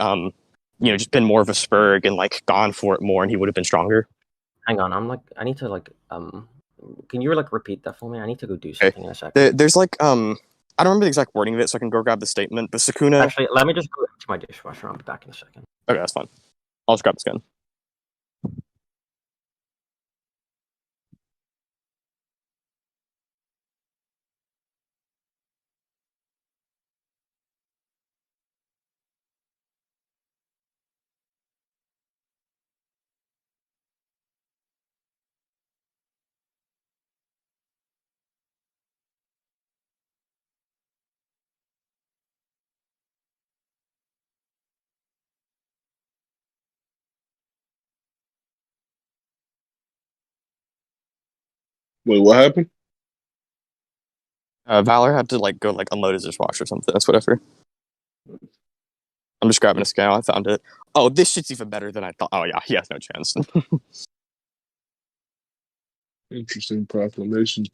just been more of a spurg and like gone for it more, and he would have been stronger. Hang on, I need to like can you like repeat that for me? I need to go do something in a second. There's like I don't remember the exact wording of it, so I can go grab the statement. But Sukuna. Actually, let me just go to my dishwasher. I'll be back in a second. Okay, that's fine. I'll just grab this gun. Wait, what happened? Valor had to like go like unload his dishwasher or something. That's whatever. I'm just grabbing a scale. I found it. Oh, this shit's even better than I thought. Oh yeah, he has no chance. Interesting proclamation.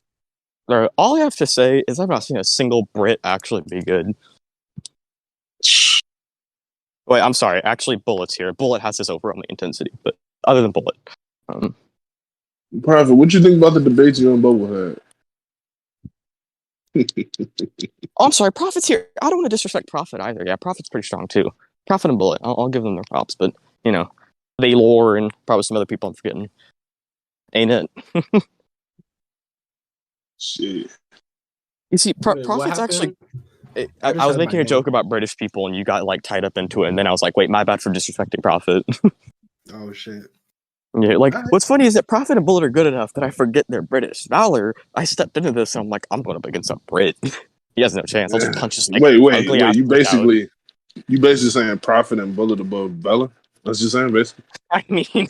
All I have to say is I've not seen a single Brit actually be good. Wait, I'm sorry. Actually, Bullet's here. Bullet has his overwhelming intensity, but other than Bullet, Prophet, what you think about the debates you and Bubble had? Oh, I'm sorry. Prophet's here. I don't want to disrespect Prophet either. Yeah, Prophet's pretty strong too. Prophet and Bullet. I'll give them their props, but Valor and probably some other people I'm forgetting. Ain't it? Shit. You see, Prophet's actually. I was making a joke about British people, and you got like tied up into it, and then I was like, "Wait, my bad for disrespecting Prophet." Oh shit! Yeah, like what's funny is that Prophet and Bullet are good enough that I forget they're British. Valor, I stepped into this, and I'm like, I'm going up against a Brit. He has no chance. I'll just punch his like, wait. You basically saying Prophet and Bullet above Valor? That's just saying basically. I mean,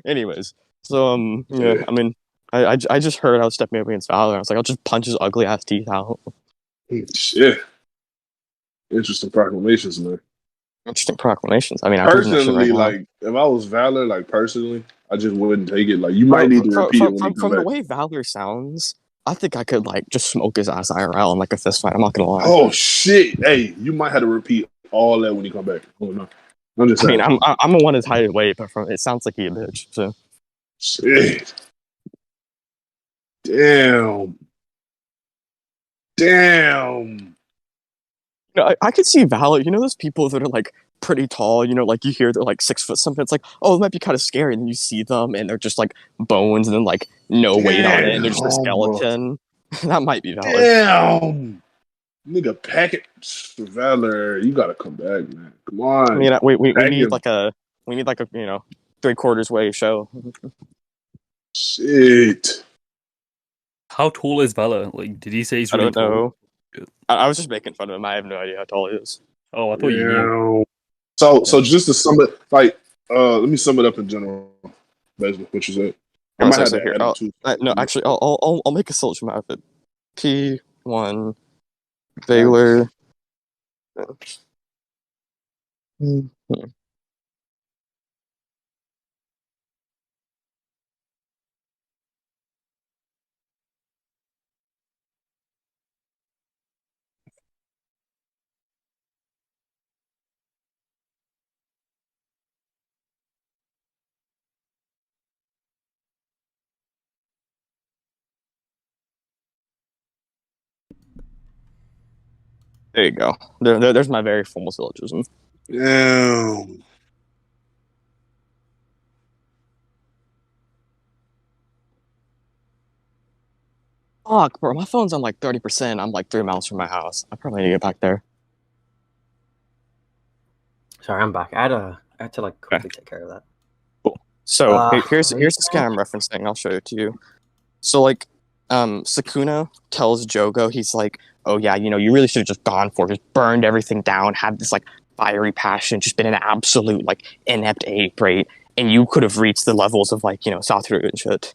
anyways. So yeah. I mean, I just heard I was stepping up against Valor. I was like, I'll just punch his ugly ass teeth out. Shit. Interesting proclamations, man. Interesting proclamations. I mean, personally, right like if I was Valor, like personally, I just wouldn't take it. Like you might need to repeat it when you come from back. the way Valor sounds, I think I could like just smoke his ass IRL in like a fist fight. I'm not gonna lie. Oh shit! Hey, you might have to repeat all that when you come back. Oh no, I'm just saying. I mean, I'm the one that's hiding away, but it sounds like he a bitch. So shit. Damn. I could see Valor. Those people that are like pretty tall. Like you hear they're like 6 foot something. It's like, oh, it might be kind of scary. And then you see them, and they're just like bones, and then like no weight on it, and they're just a skeleton. That might be Valor. Damn, nigga, pack it, Valor. You gotta come back, man. Come on. I mean, we need like a 3/4 way show. Shit. How tall is Valor? Like, did he say he's really tall? I don't know. I was just making fun of him. I have no idea how tall he is. Oh, I thought you knew. So just to sum it, like, let me sum it up in general. Basically, what you said. I might have to add it too. No, actually, I'll make a solution out of it. P1 Valor. There you go. There's my very formal syllogism. Damn. Fuck, bro, my phone's on like 30%. I'm like 3 miles from my house. I probably need to get back there. Sorry, I'm back. I had to like quickly take care of that. Cool. So here's the scan I'm referencing. I'll show it to you. So like, Sukuna tells Jogo, he's like, oh yeah, you know, you really should have just gone for it, just burned everything down, had this like fiery passion, just been an absolute like inept ape, right? And you could have reached the levels of like, you know, Satoru and shit.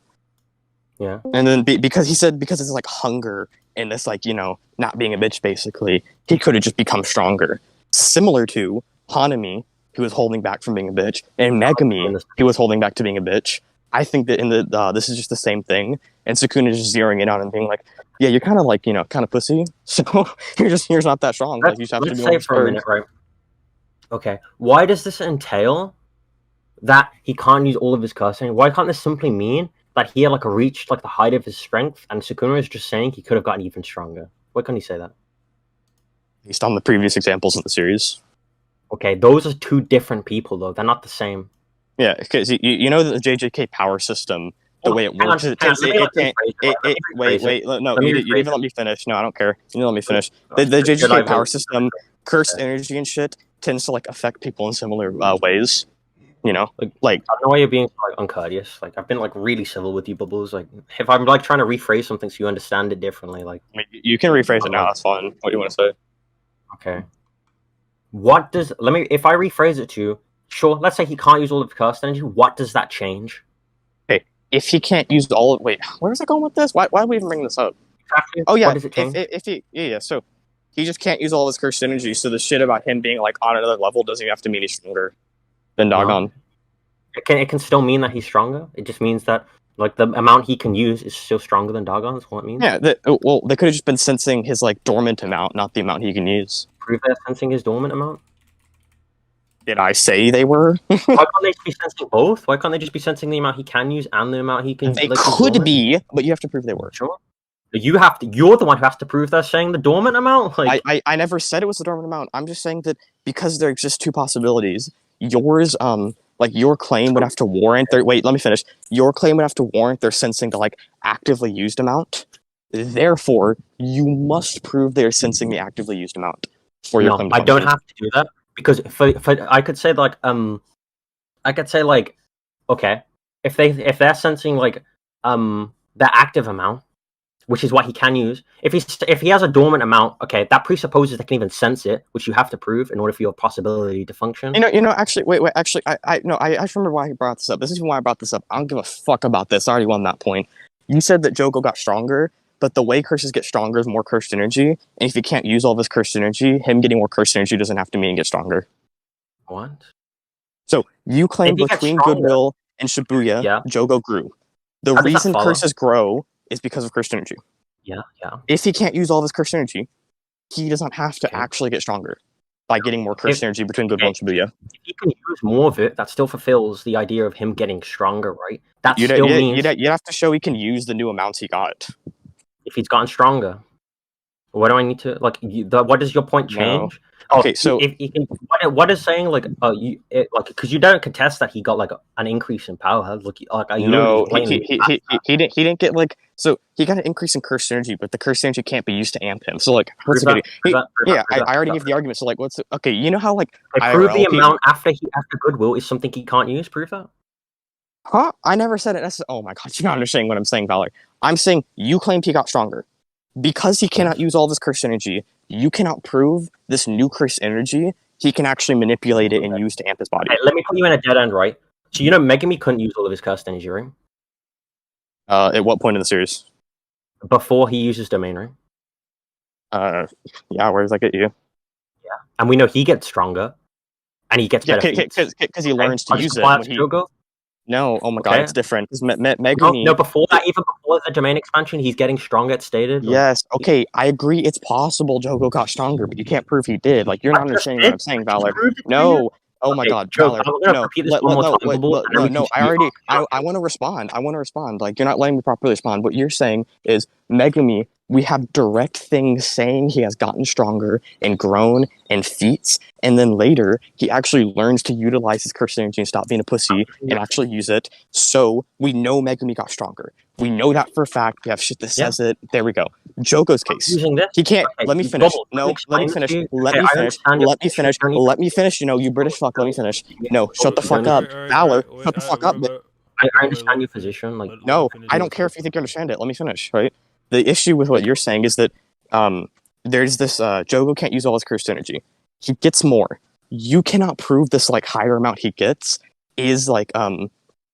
Yeah. And then because it's like hunger and this like, you know, not being a bitch basically, he could have just become stronger. Similar to Hanami, who was holding back from being a bitch, and Megami, who was holding back to being a bitch. I think that in the this is just the same thing, and Sukuna is just zeroing in on and being like, yeah, you're kind of like, you know, kind of pussy, so you're not that strong. Like, you just have to let's be say for a minute, right? Okay, why does this entail that he can't use all of his cursing? Why can't this simply mean that he had like reached like the height of his strength, and Sukuna is just saying he could have gotten even stronger? Why can't he say that? Based on the previous examples in the series. Okay, those are two different people though. They're not the same. Yeah, because you know that the JJK power system, the way it works, wait, no, you didn't even let me finish. No, I don't care. You didn't let me finish. The JJK power system, cursed energy and shit, tends to like affect people in similar ways. You know, like I don't know why you're being like uncourteous. Like I've been like really civil with you, Bubblez. Like if I'm like trying to rephrase something so you understand it differently, like I mean, you can rephrase it now. That's fine. What do you want to say? Okay. What does if I rephrase it to you? Sure, let's say he can't use all of cursed energy. What does that change? Okay, if he can't use all of... Wait, where was I going with this? Why are we even bringing this up? Exactly. Oh, yeah, what does it change? if he... Yeah, so he just can't use all of his cursed energy, so the shit about him being, like, on another level doesn't even have to mean he's stronger than Dagon. No. It can still mean that he's stronger. It just means that, like, the amount he can use is still stronger than Dagon, is what it means. Yeah, well, they could have just been sensing his, like, dormant amount, not the amount he can use. Prove they're sensing his dormant amount? Did I say they were? Why can't they just be sensing both? Why can't they just be sensing the amount he can use and the amount he can? They could be, but you have to prove they were. Sure. You have to. You're the one who has to prove they're saying the dormant amount. Like I never said it was the dormant amount. I'm just saying that because there exist two possibilities. Yours, like your claim would have to warrant their. Wait, let me finish. Your claim would have to warrant their sensing the like actively used amount. Therefore, you must prove they are sensing the actively used amount for your claim. I don't have to do that. Because for I could say like okay, if they're sensing like the active amount, which is what he can use, if he has a dormant amount, okay, that presupposes they can even sense it, which you have to prove in order for your possibility to function. You know, actually, wait, actually, I remember why he brought this up. This is why I brought this up. I don't give a fuck about this. I already won that point. You said that Jogo got stronger. But the way curses get stronger is more cursed energy, and if he can't use all of his cursed energy, him getting more cursed energy doesn't have to mean get stronger. What? So you claim between Goodwill and Shibuya, Jogo grew. The reason curses grow is because of cursed energy. Yeah. If he can't use all of his cursed energy, he doesn't have to actually get stronger by getting more cursed energy between Goodwill and Shibuya. If he can use more of it, that still fulfills the idea of him getting stronger, right? That still means you'd have to show he can use the new amounts he got. If he's gotten stronger, what do I need to like? What does your point change? No. Okay, so if he can, what is saying like because you don't contest that he got like an increase in power. No, he didn't get like so he got an increase in cursed energy, but the cursed energy can't be used to amp him. So like, I already gave the argument. So like, okay? You know how like prove the amount after Goodwill is something he can't use. Prove that. Huh? I never said it. Oh my god, you're not understanding what I'm saying, Valor. I'm saying you claimed he got stronger. Because he cannot use all of his cursed energy, you cannot prove this new cursed energy he can actually manipulate it and use to amp his body. Hey, let me put you in a dead end, right? So you know Megami couldn't use all of his cursed energy, right? At what point in the series? Before he uses domain, right? Yeah, where does that get you? Yeah. And we know he gets stronger. And he gets better because he learns to use it. No, oh my god, it's different. Megami... No, before that, even before the domain expansion, he's getting stronger, it's stated. Yes, okay, I agree it's possible Jogo got stronger, but you can't prove he did. Like, you're not understanding what I'm saying, Valor. No, oh my god, Valor. No, I want to respond. Like, you're not letting me properly respond. What you're saying is Megami we have direct things saying he has gotten stronger and grown and feats, and then later he actually learns to utilize his curse energy and stop being a pussy and actually use it. So we know Megumi got stronger. We know that for a fact. We have shit that says it. There we go. Jogo's case. Using this, He can't. okay, Let me finish. Bubble, No, let me finish. Let Okay, me I finish. understand your Let me finish. position. Let me finish. You know, you British fuck. Let me finish. No, shut the fuck up, Valor. Shut the fuck up. I understand your position. Like, No, I don't care if you think you understand it. Let me finish. Right. The issue with what you're saying is that there's this Jogo can't use all his cursed energy. He gets more. You cannot prove this like higher amount he gets is like an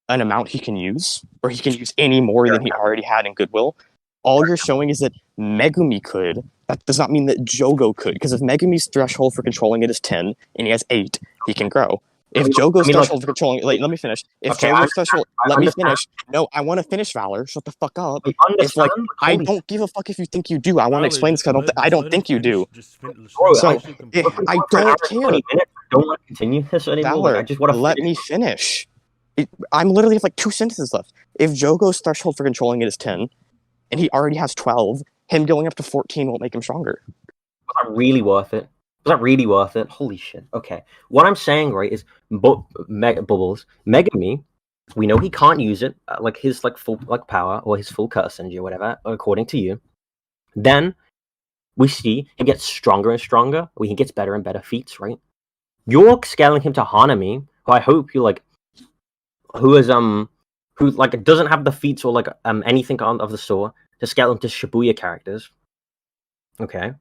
amount he can use, or he can use any more than he already had in Goodwill. All you're showing is that Megumi could. That does not mean that Jogo could, because if Megumi's threshold for controlling it is 10 and he has 8, he can grow. If Jogo's threshold for controlling, let me finish. If Jogo's threshold, let me finish. No, I want to finish, Valor. Shut the fuck up. If like, I don't give a fuck if you think you do. I want to explain this. I don't think you do. So I don't care. I don't want to continue this anymore. Valor, I just want to let me finish. I'm literally have like 2 sentences left. If Jogo's threshold for controlling it is 10, and he already has 12, him going up to 14 won't make him stronger. Was that really worth it? Was that really worth it? Holy shit. Okay. What I'm saying, right, is Bubblez, Megami, we know he can't use it, like his like full like power or his full curse energy or whatever, according to you. Then we see him get stronger and stronger, or he gets better and better feats, right? You're scaling him to Hanami, who I hope you like, who like doesn't have the feats or like anything of the sort to scale him to Shibuya characters. Okay.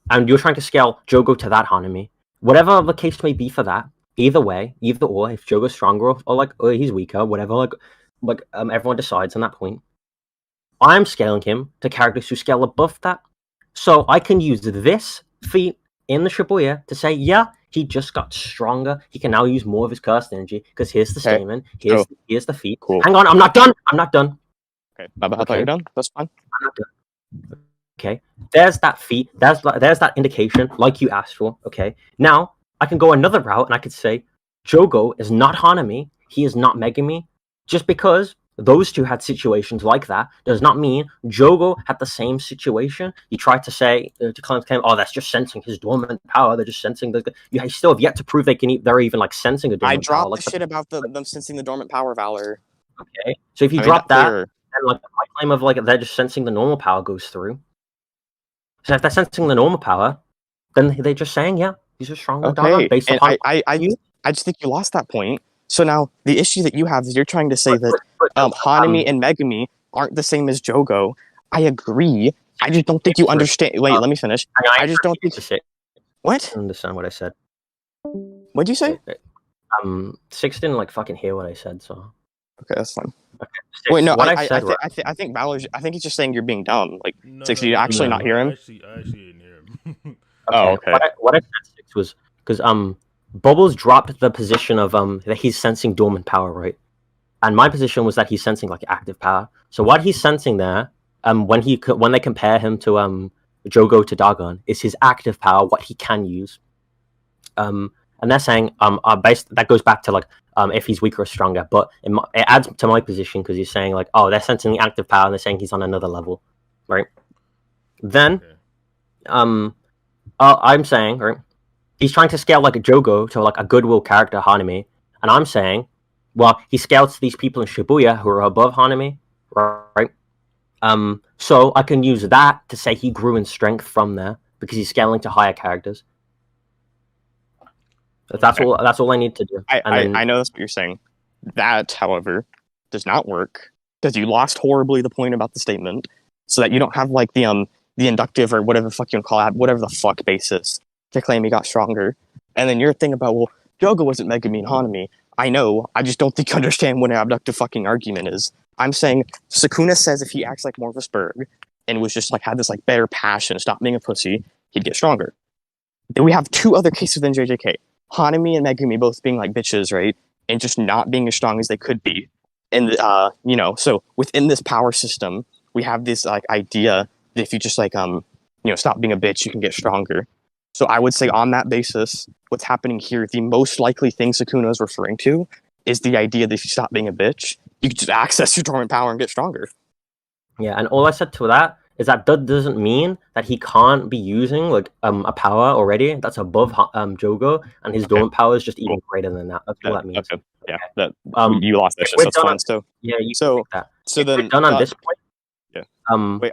And you're trying to scale Jogo to that Hanami. Whatever the case may be for that, either way, either or, if Jogo's stronger or he's weaker, whatever, everyone decides on that point. I'm scaling him to characters who scale above that. So I can use this feat in the Shibuya to say, yeah, he just got stronger. He can now use more of his cursed energy because here's the statement. Here's the feat. Cool. Hang on, I'm not done. Okay, I thought you're done. That's fine. I'm not done. Okay, there's that feat. There's that indication, like you asked for. Okay, now I can go another route, and I could say Jogo is not Hanami. He is not Megami. Just because those two had situations like that does not mean Jogo had the same situation. You tried to say to claim, oh, that's just sensing his dormant power. They're just sensing the. You still have yet to prove they're even like sensing a dormant power. I dropped the shit about them sensing the dormant power, Valor. Okay, so if you drop that, then like my claim of like they're just sensing the normal power goes through. So if they're sensing the normal power, then they're just saying, yeah, these are stronger. Okay, based and upon I just think you lost that point. So now the issue that you have is you're trying to say that Hanami and Megumi aren't the same as Jogo. I agree. I just don't think you understand. Wait, let me finish. I just don't think. What? I understand what I said. What'd you say? Six didn't like fucking hear what I said, so. Okay, that's fine. Okay, wait, no, I think Valor's. I think he's just saying you're being dumb. Like, No, Six, you actually not hear him? I actually didn't hear him. Oh, okay. What I said, Six, was because Bubblez dropped the position of that he's sensing dormant power, right? And my position was that he's sensing like active power. So what he's sensing there, when they compare him to Jogo to Dagon, is his active power, what he can use. And they're saying that goes back to like if he's weaker or stronger, but it adds to my position because he's saying like, oh, they're sensing the active power and they're saying he's on another level, right? Then I'm saying, right, he's trying to scale like a Jogo to like a goodwill character Hanami, and I'm saying, well, he scales to these people in Shibuya who are above Hanami, right? So I can use that to say he grew in strength from there because he's scaling to higher characters. That's all. That's all I need to do. I know that's what you're saying. That, however, does not work because you lost horribly the point about the statement, so that you don't have like the inductive or whatever the fuck you want to call it, whatever the fuck basis to claim he got stronger. And then your thing about, well, Jogo wasn't Megami and Hanami. I know. I just don't think you understand what an abductive fucking argument is. I'm saying Sukuna says if he acts like more of a Spurg and was just like had this like better passion, stop being a pussy, he'd get stronger. Then we have 2 other cases within JJK. Hanami and Megumi both being like bitches, right? And just not being as strong as they could be. And, so within this power system, we have this like idea that if you just like, stop being a bitch, you can get stronger. So I would say on that basis, what's happening here, the most likely thing Sukuna is referring to is the idea that if you stop being a bitch, you can just access your dormant power and get stronger. Yeah, and all I said to that is that doesn't mean that he can't be using like a power already that's above Jogo, and his dormant power is just even greater than that. That's all that means. Okay. Yeah. That you lost that if shit. we're So it's done fine. on- So Yeah, you so can take that. so If then we're done on this point. Yeah. Wait,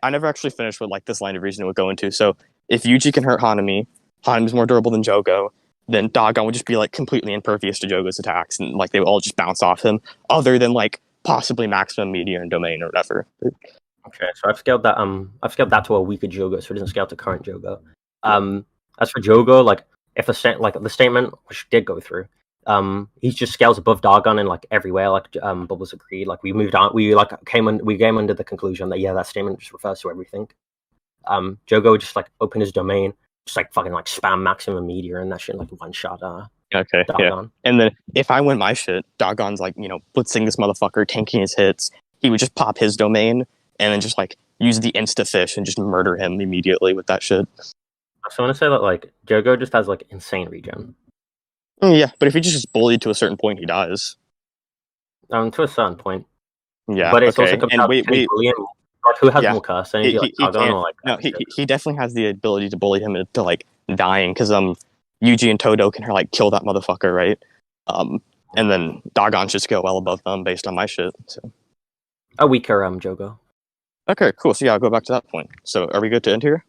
I never actually finished what like this line of reasoning would go into. So if Yuji can hurt Hanami, Hanami's more durable than Jogo, then Dagon would just be like completely impervious to Jogo's attacks, and like they would all just bounce off him, other than like possibly maximum meteor and domain or whatever. Okay, so I've scaled that to a weaker Jogo, so it doesn't scale to current Jogo. As for Jogo, like if the statement which did go through, he just scales above Dagon in like everywhere, like Bubblez agreed. Like we moved on, we came under the conclusion that that statement just refers to everything. Jogo just like open his domain, just like fucking like spam maximum meteor and that shit like one shot. Okay, Dagon. Yeah. And then if I win my shit, Dagon's like blitzing this motherfucker, tanking his hits. He would just pop his domain and then just like use the insta fish and just murder him immediately with that shit. So I want to say that like Jogo just has like insane regen. Yeah, but if he just gets bullied to a certain point, he dies. To a certain point. Yeah, but it's okay. also And wait, who has more curse energy? He definitely has the ability to bully him into like dying because Yuji and Todo can like kill that motherfucker, right? And then Dagon should go well above them based on my shit. So a weaker Jogo. Okay, cool. So yeah, I'll go back to that point. So are we good to end here?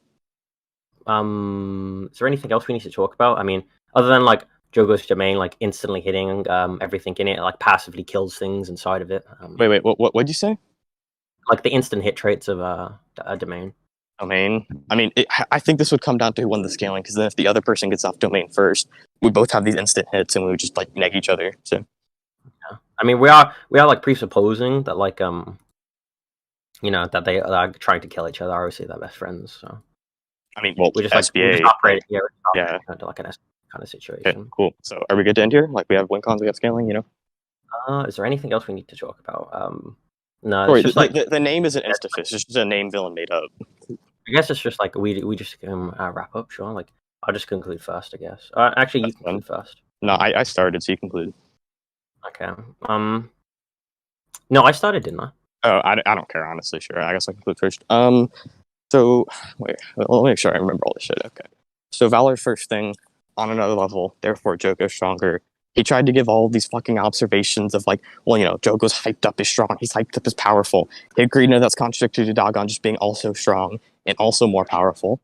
Is there anything else we need to talk about? I mean, other than like Jogo's domain, like instantly hitting everything in it, like passively kills things inside of it. Wait, what'd you say? Like the instant hit traits of a domain. Domain. I mean, I think this would come down to who won the scaling, because then if the other person gets off domain first, we both have these instant hits, and we would just like neg each other. So, yeah. I mean, we are like presupposing that like that they are trying to kill each other. Obviously, they're best friends. So, I mean, well, we just SBA, operate to like an kind of situation. Okay, cool. So, are we good to end here? Like, we have win cons, we have scaling, Is there anything else we need to talk about? No. Sorry, it's just the name isn't InstaFist. It's just a name villain made up. I guess it's just like we just wrap up. Sure. Like I'll just conclude first. I guess. Actually, you conclude first. No, I started, so you conclude. Okay. No, I started, didn't I? Oh, I don't care, honestly. Sure, I guess I conclude first. So wait, let me make sure I remember all this shit. Okay. So Valor first thing on another level. Therefore, Jogo's stronger. He tried to give all these fucking observations of like, well, Jogo's hyped up as strong. He's hyped up as powerful. He agreed, no, that's contradictory to Dagon just being also strong and also more powerful.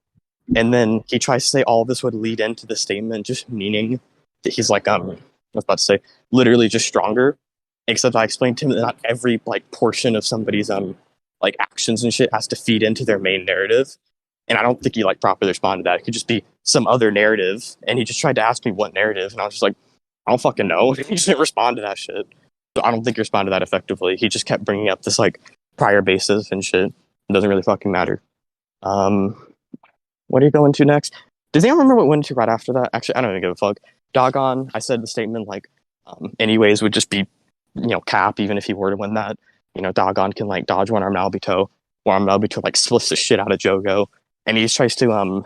And then he tries to say all this would lead into the statement, just meaning that he's like, I was about to say, literally just stronger. Except I explained to him that not every like portion of somebody's like actions and shit has to feed into their main narrative. And I don't think he like properly responded to that. It could just be some other narrative. And he just tried to ask me what narrative, and I was just like, I don't fucking know. He just didn't respond to that shit. So I don't think he responded to that effectively. He just kept bringing up this like prior basis and shit. It doesn't really fucking matter. What are you going to next? Does anyone remember what went into right after that? Actually, I don't even give a fuck. Dagon, I said the statement like, anyways would just be, cap even if he were to win that. Dagon can like dodge one arm Albedo. One arm Albedo like splits the shit out of Jogo. And he tries to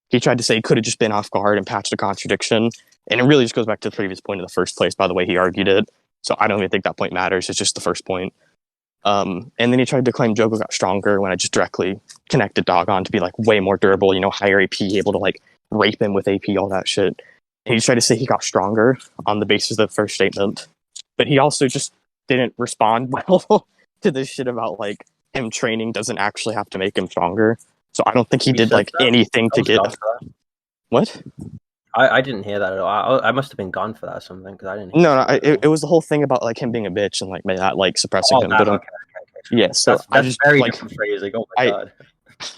he tried to say he could have just been off guard and patched a contradiction. And it really just goes back to the previous point in the first place by the way he argued it. So I don't even think that point matters. It's just the first point. And then he tried to claim Jogo got stronger when I just directly connected Dagon to be like way more durable, higher AP, able to like rape him with AP, all that shit. And he tried to say he got stronger on the basis of the first statement. But he also just didn't respond well to this shit about like him training doesn't actually have to make him stronger. So I don't think he did like anything to get. What? I didn't hear that at all. I must have been gone for that or something because I didn't. No, it was the whole thing about like him being a bitch and like that like suppressing him. But okay. Yeah, so that's I just very like different phrasing. Oh my god.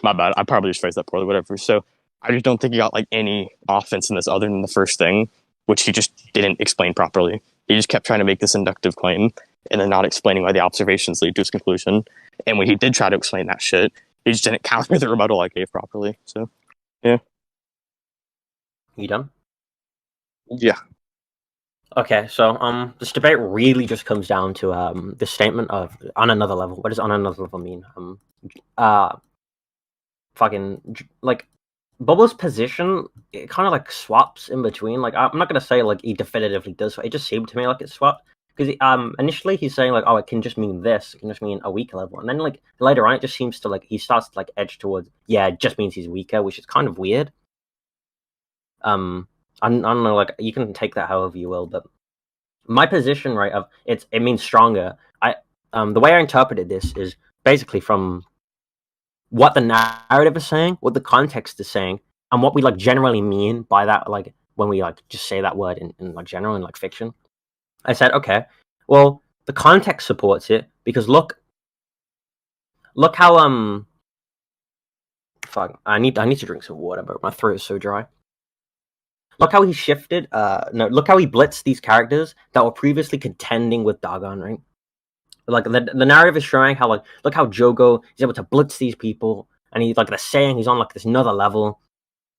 My bad. I probably just phrased that poorly. Whatever. So I just don't think he got like any offense in this other than the first thing, which he just didn't explain properly. He just kept trying to make this inductive claim and then not explaining why the observations lead to his conclusion. And when he did try to explain that shit, he just didn't counter the rebuttal I gave properly. So, yeah. You done? Yeah. Okay, so this debate really just comes down to the statement of on another level. What does on another level mean? Fucking like Bubblez's position, it kind of like swaps in between. Like I'm not gonna say like he definitively does. It just seemed to me like it swapped because initially he's saying like, oh, it can just mean this, it can just mean a weaker level, and then like later on it just seems to like he starts to like edge towards, yeah, it just means he's weaker, which is kind of weird. I don't know, like you can take that however you will, but my position, right, of it means stronger. The way I interpreted this is basically from what the narrative is saying, what the context is saying, and what we like generally mean by that, like when we like just say that word in like general in like fiction. I said, okay, well, the context supports it because look how fuck, I need to drink some water, but my throat is so dry. Look how he shifted. Look how he blitzed these characters that were previously contending with Dagon, right? Like the narrative is showing how like look how Jogo is able to blitz these people, and he's like they're saying he's on like this another level.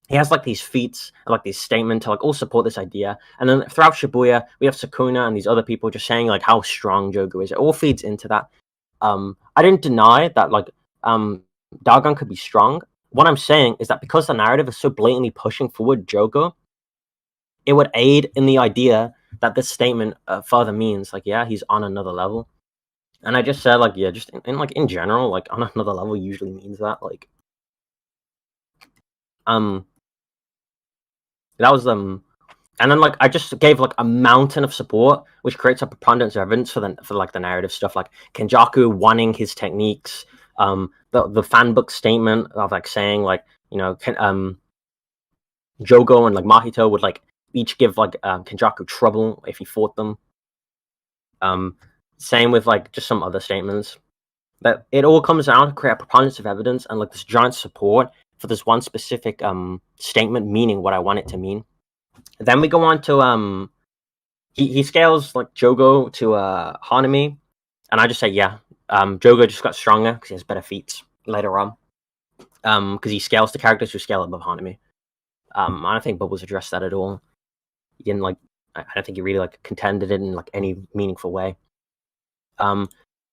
He has like these feats and like these statements to like all support this idea. And then throughout Shibuya, we have Sukuna and these other people just saying like how strong Jogo is. It all feeds into that. I didn't deny that like Dagon could be strong. What I'm saying is that because the narrative is so blatantly pushing forward Jogo, it would aid in the idea that this statement further means like, yeah, he's on another level. And I just said like, yeah, just in general, like on another level usually means that like that was and then like I just gave like a mountain of support, which creates a preponderance of evidence for like the narrative stuff, like Kenjaku wanting his techniques, the fan book statement of like saying like, you know, Jogo and like Mahito would like each give like Kenjaku trouble if he fought them. Same with like just some other statements. That it all comes down to create a preponderance of evidence and like this giant support for this one specific statement meaning what I want it to mean. Then we go on to he scales like Jogo to Hanami, and I just say yeah, Jogo just got stronger because he has better feats later on. Because he scales the characters who scale above Hanami. I don't think Bubblez addressed that at all. He didn't like. I don't think he really like contended it in like any meaningful way.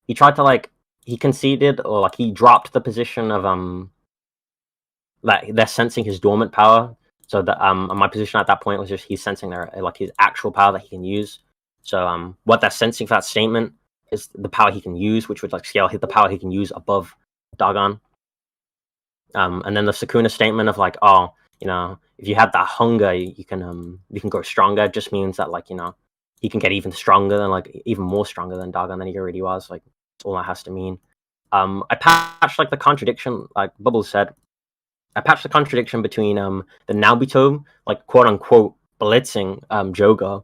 He tried to like he conceded or like he dropped the position of like they're sensing his dormant power. So that my position at that point was just he's sensing their like his actual power that he can use. So what they're sensing for that statement is the power he can use, which would like scale the power he can use above Dagon. And then the Sukuna statement of like, oh, you know, if you have that hunger, you can grow stronger. It just means that like, you know, he can get even stronger than like even more stronger than Dagon than he already was. Like that's all that has to mean. I patched like the contradiction, like Bubblez said. I patched the contradiction between the Naobito, like quote unquote blitzing Jogo,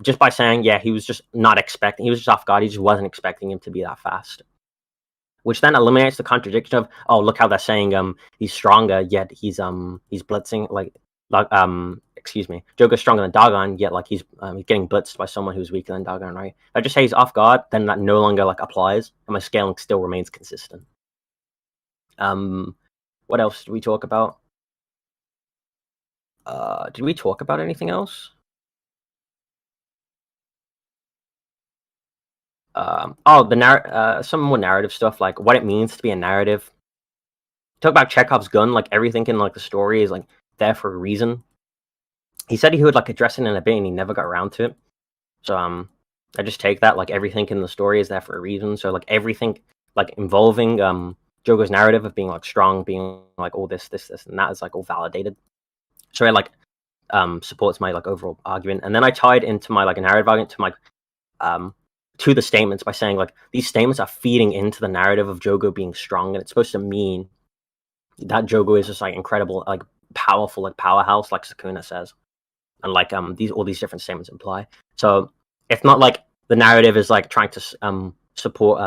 just by saying, yeah, he was just not expecting, he was just off guard, he just wasn't expecting him to be that fast. Which then eliminates the contradiction of, oh, look how they're saying he's stronger, yet he's blitzing excuse me, Jogo's stronger than Dagon, yet like he's getting blitzed by someone who's weaker than Dagon, right? If I just say he's off guard, then that no longer like applies, and my scaling still remains consistent. What else did we talk about? Did we talk about anything else? Some more narrative stuff, like what it means to be a narrative. Talk about Chekhov's gun, like everything in like the story is like there for a reason. He said he would like address it in a bit, and he never got around to it. So I just take that like everything in the story is there for a reason. So like everything like involving Jogo's narrative of being like strong, being like all this, and that is like all validated. So it like supports my like overall argument. And then I tied into my like narrative argument to my to the statements by saying like these statements are feeding into the narrative of Jogo being strong, and it's supposed to mean that Jogo is just like incredible, like powerful, like powerhouse, like Sukuna says, and like all these different statements imply. So it's not like the narrative is like trying to support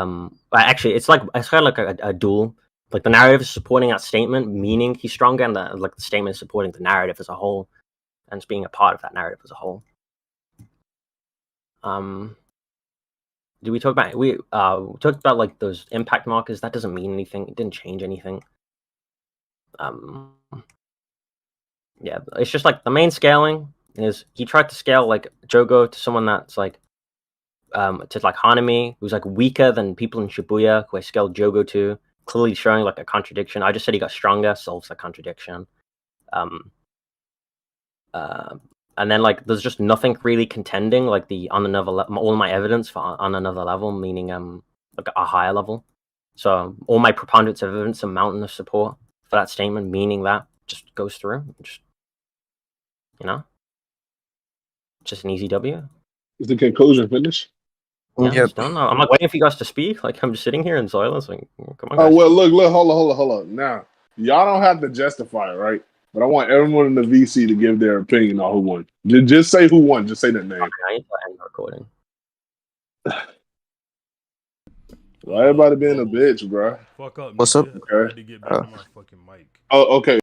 actually it's kind of like a dual, like the narrative is supporting that statement meaning he's stronger, and the statement is supporting the narrative as a whole and it's being a part of that narrative as a whole. Did we talk about we talked about like those impact markers? That doesn't mean anything, it didn't change anything. Yeah, it's just like the main scaling is he tried to scale like Jogo to someone that's like to like Hanami, who's like weaker than people in Shibuya who I scaled Jogo to, clearly showing like a contradiction. I just said he got stronger, solves that contradiction. and then like there's just nothing really contending like the on another all my evidence for on another level, meaning like a higher level. So all my preponderance of evidence and mountain of support for that statement, meaning that just goes through. Just just an easy W. Is the conclusion finished? Yeah, it's done. I'm like waiting for you guys to speak. Like I'm just sitting here in silence. Like, come on, guys. Oh well, speak. look, hold on. Now y'all don't have to justify it, right? But I want everyone in the VC to give their opinion on who won. Just say who won. Just say the name. Okay, I need to end the recording. Well, everybody being a bitch, bro. Fuck up. What's up? I had to get back to my fucking mic. Oh, okay.